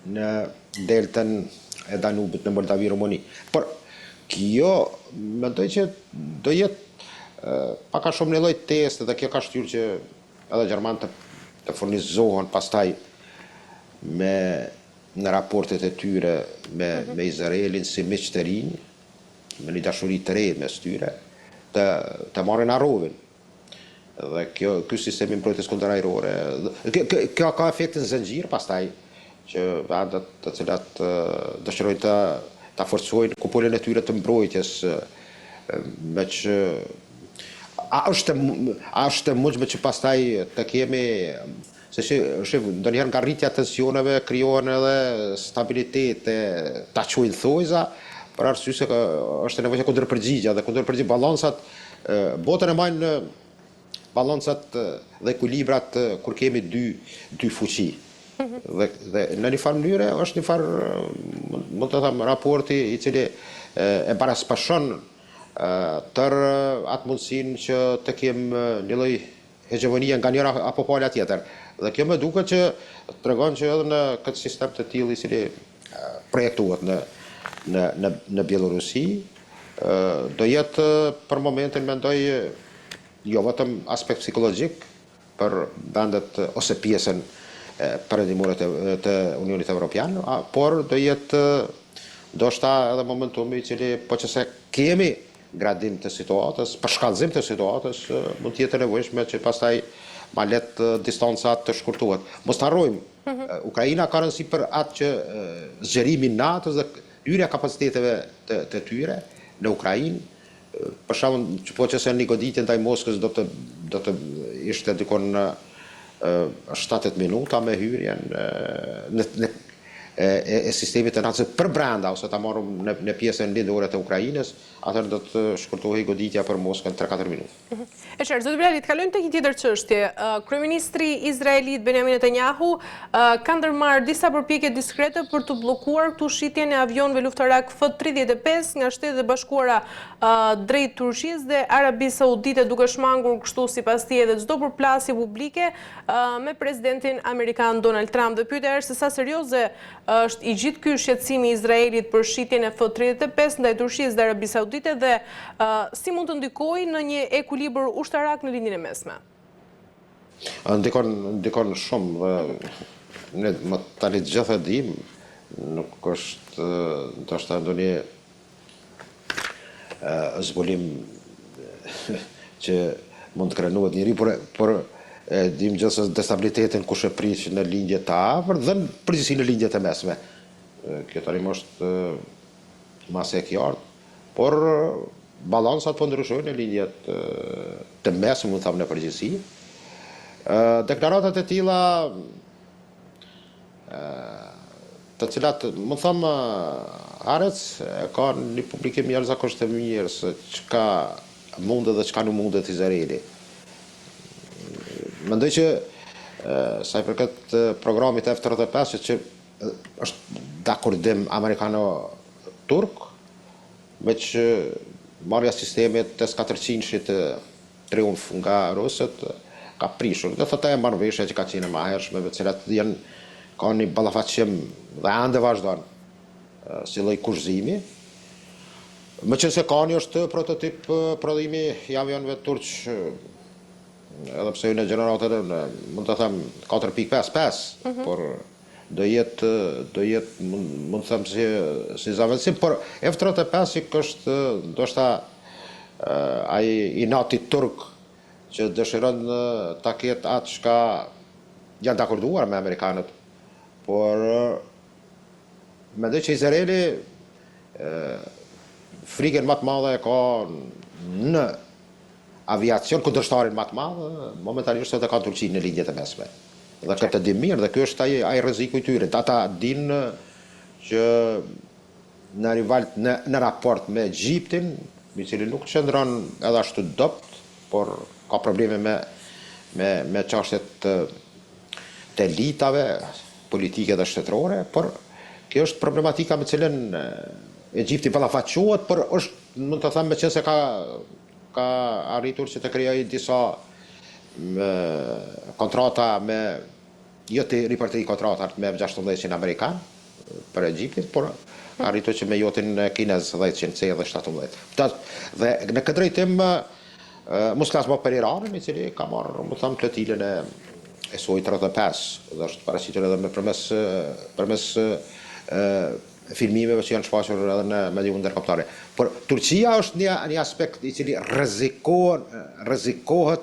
në deltën e Danubit në Moldavi, Rumani. Por kjo mendoj që do jetë pak a shumë një lloj test, dhe kjo ka shtyrë që edhe Gjermanë të furnizohen pastaj në raportet e tyre me Izraelin si miq të rinj, me një dashuri të re mes tyre, të marrin arovin. Dhe ky sistemi mbrojtjes kundërajrore, kjo ka efektin zënxhir pastaj që vendet të cilat dëshirojnë ta forcojnë kupolën e tyre të mbrojtjes, me që a është mundshme që pastaj të kemi, se shif, ndonjëherë nga rritja e tensioneve krijohen edhe stabilitete, ta quajnë thojza, për arsye se është nevojë kundërpërgjigje, dhe kundërpërgjigje balancat, botën e majnë balancat dhe ekuilibrat kur kemi dy fuqi. Dhe në një farë mënyre është një farë, mund të them, raporti i cili e baraspashon tërë atë mundësinë që të kemë një lloj hegemonie nga njëra apo pala tjetër. Dhe kjo më duket që tregon që edhe në këtë sistem të tillë i cili projektohet në Bielorusi, do jetë për momentin, mendoj, jo vetëm aspekt psikologjik për vendet ose pjesën perëndimore të Unionit Evropian, por do jetë ndoshta edhe momentumi i cili po që se kemi gradim të situatës, përshkallëzim të situatës, mund të jetë nevojshme që pastaj ma letë distancat të shkurtohet. Mos të harrojmë, Ukraina ka rëndësi për atë që zgjerimin natës dhe hyrja kapaciteteve të tyre në Ukrainë, për shembull, po që se një goditje ndaj Moskës do të ishte dikon 7 minuta me hyrjen e sistemit të natës për brenda, ose ta marrum në pjesën lindore të Ukrainës, atëherë do të shkurtohej goditja për Moskën 3-4 minuta. E qartë, zoti Bilali, të kalojmë tek një tjetër çështje. Kryeministri izraelit Benjamin Netanyahu ka ndërmarrë disa përpjekje diskrete për të bllokuar këtu shitjen e avionëve luftarak F-35 nga Shtetet e Bashkuara drejt Turqisë dhe Arabisë Saudite, duke shmangur kështu sipas tij edhe çdo përplasje publike me presidentin amerikan Donald Trump. Dhe pyetja është se sa serioze është i gjithë ky shqetësimi i Izraelit për shitjen e F-35 ndaj Turqisë dhe Arabisë Saudite, dhe si mund të ndikojë në një ekuilibër ushtarak në lindjen e mesme? Ndikon shumë, dhe ne tani të gjithë e dim, nuk është ndoshta ndonjë zbulim që mund të krenohet njëri, por dim gjithë destabilitetin kush e prish në lindje të afërt dhe në përgjithësi në lindjet e mesme. Kjo tani është mas e qartë, por balansat po ndryshojnë në lindjet të mesme, mund të them, në përgjithësi. Deklaratat e tilla të cilat, mund të them, Arec ka një publikim jashtëzakonisht të mirë se çka mundet dhe çka nuk mundet Izraeli. Mendoj që sa i përket programit F-35, që është dakordim amerikano-turk, me që marrja sistemit S-400-shit Triumph nga rusët ka prishur. Dhe thotë e marrëveshja që ka qenë më hershme, me cilat ka një ballafaqim dhe ende vazhdon si lloj kurzimi. Më qenë se Kani është prototip prodhimi i avionëve turq, edhe pse në gjeneratët mund të them 4.55, por do jetë mund të them si zavendësim, por F-35 është ndoshta ai i nati turk që dëshiron ta ketë atë çka janë dakorduar me amerikanët, por mendoj që Izraeli frikën më të madhe e ka në aviacion, kundërshtarin më të madh, momentalisht sot e ka Turqinë në linjët e mesme. Dhe këtë di mirë, dhe ky është ai rreziku i tyre. Ata dinë që në raport me Egjiptin, i cili nuk qëndron edhe ashtu dopt, por ka probleme me çështjet të elitave politike dhe shtetërore, por kjo është problematika me cilën Egjipti ballafaqohet, por është, mund të them, me qenë se ka arritur që të krijojë disa kontrata jo të ripërtëri kontratat me F-16 amerikan për Egjiptin, por arritur që me jotin kinez 10C dhe 17. Dhe në këtë drejtim mos flas më për Iranin, i cili ka marrë, më them, flotilën e Su-35 dhe është paraqitur edhe me përmes filmimeve që janë shfaqur edhe në medium ndërkombëtare. Por Turqia është një aspekt i cili rrezikohet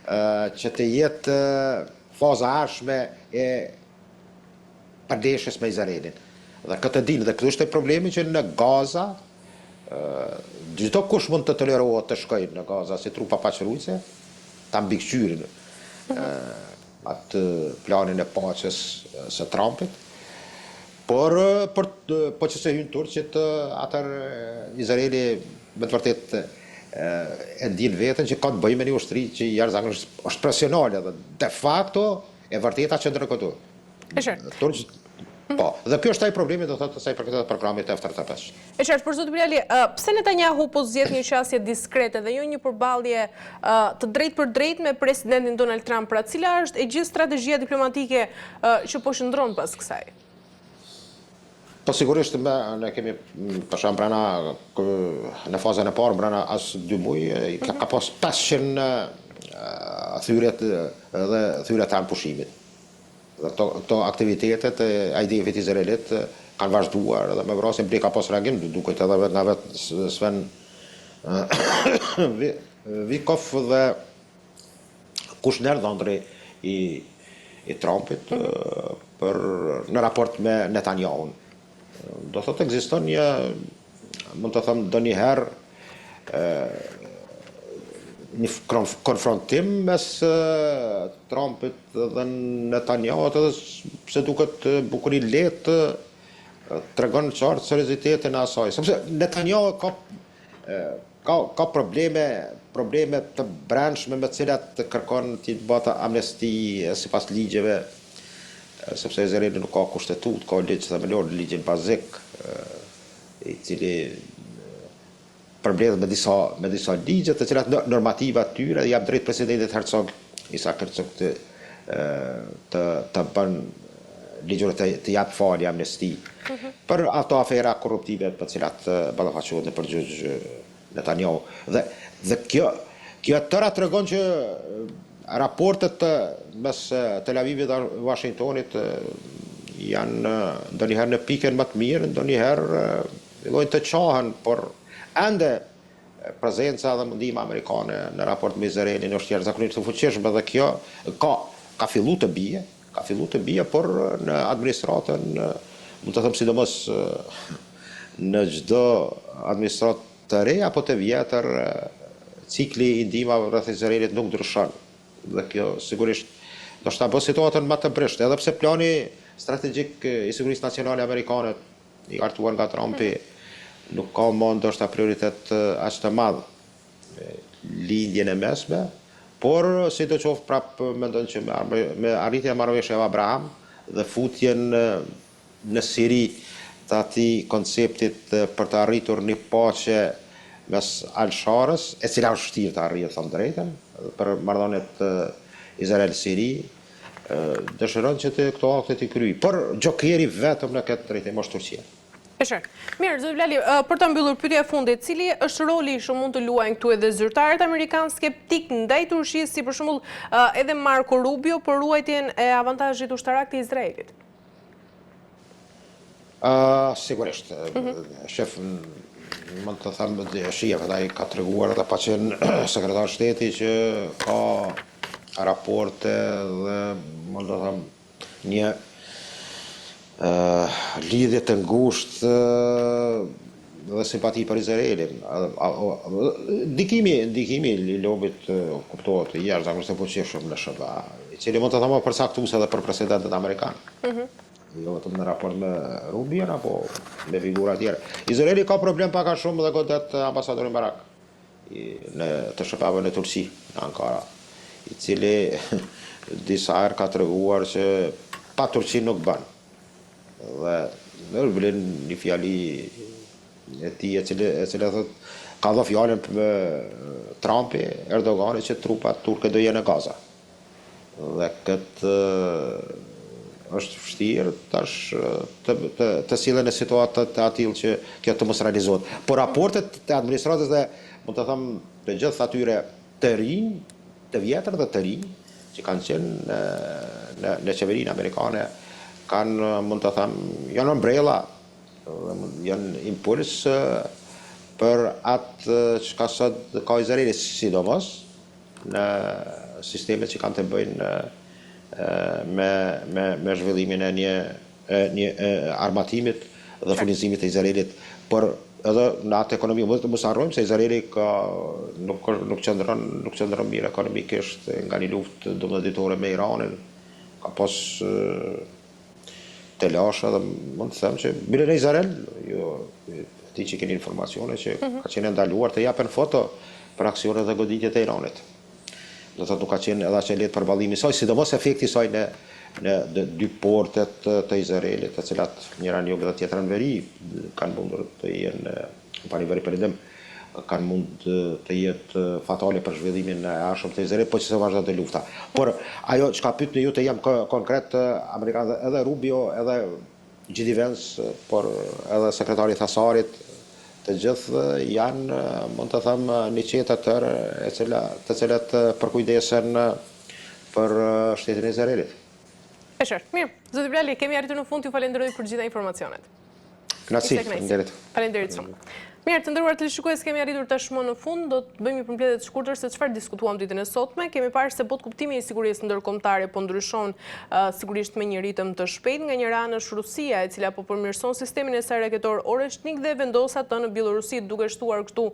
që të jetë faza ardhshme e pandeshjes me Izraelin. Dhe këtë dinë, dhe këtë është problemi që në Gaza çdo kush mund të tolerohet të shkojë në Gaza si trupa paqërujtëse, ta mbikëqyrin atë planin e paqes së Trumpit. Por që se hynë Turqit, atër Izraeli me të vërtet e ndjen veten që ka të bëjë me një ushtri që jashtëzakonisht është profesionale dhe de facto e vërteta qëndron këtu. Turqit, po, dhe kjo është ai problemi, do thotë, sa i përket programit F-35. E qartë, për zotë Bilali, pse Netanyahu po zgjedh një qasje diskrete dhe jo një përballje të drejtë për drejtë me presidentin Donald Trump, pra cila është e gjithë strategjia diplomatike që po shndron pas kësaj? Po sigurisht ne kemi përshëm brana në fazën e parë brana as 2 muaj ka pas 500 thyret dhe thyret tanë pushimit. Dhe to aktivitetet e IDF-it izraelit kanë vazhduar dhe me vrasin bli ka pas reagim, duket edhe nga vetë Sven Vikov dhe Kushner, dhëndri i Trumpit në raport me Netanyahun. Do thotë ekziston një, mund të them, ndonjëherë një konfrontim mes Trumpit dhe Netanyahut, edhe pse duket bukuri lehtë tregon qartë seriozitetin e asaj. Sepse Netanyahu ka probleme të brendshme me të cilat kërkon të bëhet amnesti sipas ligjeve, sepse Izraeli nuk ka kushtetut, ka ligj themelor, ligjin bazik, i cili përbledhet me disa ligje, të cilat normativa tyre jap drejt presidentit Herzog, Isaac Herzog të bën ligjore të jap falje, amnesti për ato afera korruptive të cilat ballafaqohen në përgjigj Netanyahu. Dhe kjo tëra tregon që raportet mes Tel Avivit dhe Washingtonit janë ndonjëherë në pikën më të mirë, ndonjëherë fillojnë të qahen, por ende prezenca dhe mundima amerikane në raport me Izraelin është jashtëzakonisht e fuqishme dhe kjo ka filluar të bie, por në administratën, mund të them sidomos në çdo administratë të re apo të vjetër, cikli i ndihmave rreth Izraelit nuk ndryshon. Dhe kjo sigurisht do të bëjë situatën më të breshtë, edhe pse plani strategjik i sigurisë nacionale amerikane i hartuar nga Trumpi nuk ka më ndoshta prioritet aq të madh lidhjen e mesme, por sidoqoftë prap mendon që me arritjen e marrëveshjeve Abraham dhe futjen në Siri të atij konceptit për të arritur një paqe mes Al-Sharës, e cila është vështirë të arrihet, thënë drejtën, për marrëdhëniet Izrael-Siri, dëshiron që këto akte të kryej. Por gjokeri vetëm në këtë drejtim është Turqia. Mirë, zoti Blali, për ta mbyllur pyetja e fundit, cili është roli që mund të luajnë këtu edhe zyrtarët amerikanë skeptik ndaj Turqisë, si për shembull edhe Marco Rubio për ruajtjen e avantazhit ushtarak të Izraelit? Sigurisht, shef, mund të them shijeve, ai ka treguar ata pa qenë sekretar shteti që ka raporte dhe mund të them një lidhje të ngushtë dhe simpati për Izraelin. Ndikimi i lobit kuptohet jashtëzakonisht të fuqishëm në SBA, i cili mund të them përcaktues edhe për presidentin amerikan. Jo vetëm në raport me Rubion apo me figura tjera. Izraeli ka problem pak a shumë dhe godet ambasadorin Barak në të SBA-ve në Turqi, në Ankara, i cili disa herë ka treguar që pa Turqi nuk bën. Dhe në vlen një fjali e tij e cila thot ka dhënë fjalën me Trumpi, Erdogani që trupat turke do jenë në Gaza. Dhe këtë është vështirë tash të sillen në situata të tillë që kjo të mos realizohet. Por raportet e administratës dhe mund të them të gjithë atyre të rinj, të vjetër dhe të rinj që kanë qenë në qeverinë amerikane kanë, mund të them, janë umbrella, janë impuls për atë që sot ka Izraeli, sidomos në sistemet që kanë të bëjnë me zhvillimin e një armatimit dhe furnizimit të Izraelit, por edhe në atë ekonomi, mos harrojmë se Izraeli nuk qëndron mirë ekonomikisht nga një luftë 12 ditore me Iranin, ka pas të lasha dhe mund të them që bile në Izrael, ti që keni informacione që ka qenë ndaluar të japen foto për aksionet dhe goditjet e Iranit. Do thotë nuk ka qenë edhe që letë përballimi i saj, sidomos efekti i saj në dy portet të Izraelit, të cilat njëra në jug dhe tjetra në veri kanë mundur të jenë pa një veri perëndim, kanë mund të jetë fatale për zhvillimin e arshëm të Izraelit, po që se vazhdo të lufta. Por ajo që ka pyetni ju të jam konkret amerikanë, edhe Rubio, edhe G.D. Vance, por edhe sekretari Thasarit, të gjithë janë, mund të them, një qetë të tërë të cilat përkujdesen për shtetin e Izraelit. Mirë, zoti Blali, kemi arritur në fund, ju falenderoj për gjitha informacionet. Kënaqësi, faleminderit. Faleminderit shumë. Mirë, të nderuar televizionistët, kemi arritur tashmë në fund, do të bëjmë një përmbledhje të shkurtër se çfarë diskutuam ditën e sotme. Kemi parë se botkuptimi i sigurisë ndërkombëtare po ndryshon sigurisht me një ritëm të shpejtë. Nga njëra anë është Rusia, e cila po përmirëson sistemin e saj raketor oreshnik dhe vendos atë në Bielorusi, duke shtuar këtu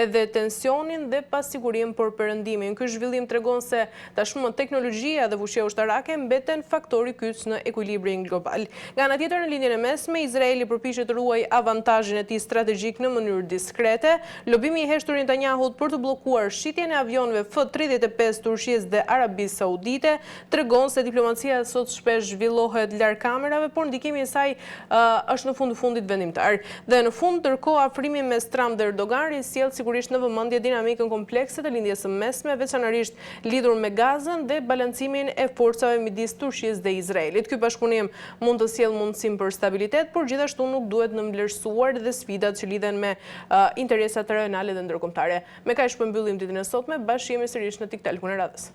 edhe tensionin dhe pasigurinë për perëndimin. Ky zhvillim tregon se tashmë teknologjia dhe fuqia ushtarake mbeten faktori kyç në ekuilibrin global. Nga ana tjetër, në linjën e mesme, Izraeli përpiqet të ruajë avantazhin e tij strategjik në mënyrë diskrete. Lobimi i heshtur i Netanjahut për të bllokuar shitjen e avionëve F-35 Turqisë dhe Arabisë Saudite tregon se diplomacia sot shpesh zhvillohet larg kamerave, por ndikimi i saj është në fund të fundit vendimtar. Dhe në fund, ndërkohë afrimi mes Trump dhe Erdogan risjell sigurisht në vëmendje dinamikën komplekse të lindjes së mesme, veçanërisht lidhur me Gazën dhe balancimin e forcave midis Turqisë dhe Izraelit. Ky bashkëpunim mund të sjellë mundësim për stabilitet, por gjithashtu nuk duhet në vlerësuar dhe sfidat që lidhen me interesat rajonale dhe ndërkombëtare. Me kaq përmbyllim ditën e sotme, bashkë jemi sërish në TikTok në radhës.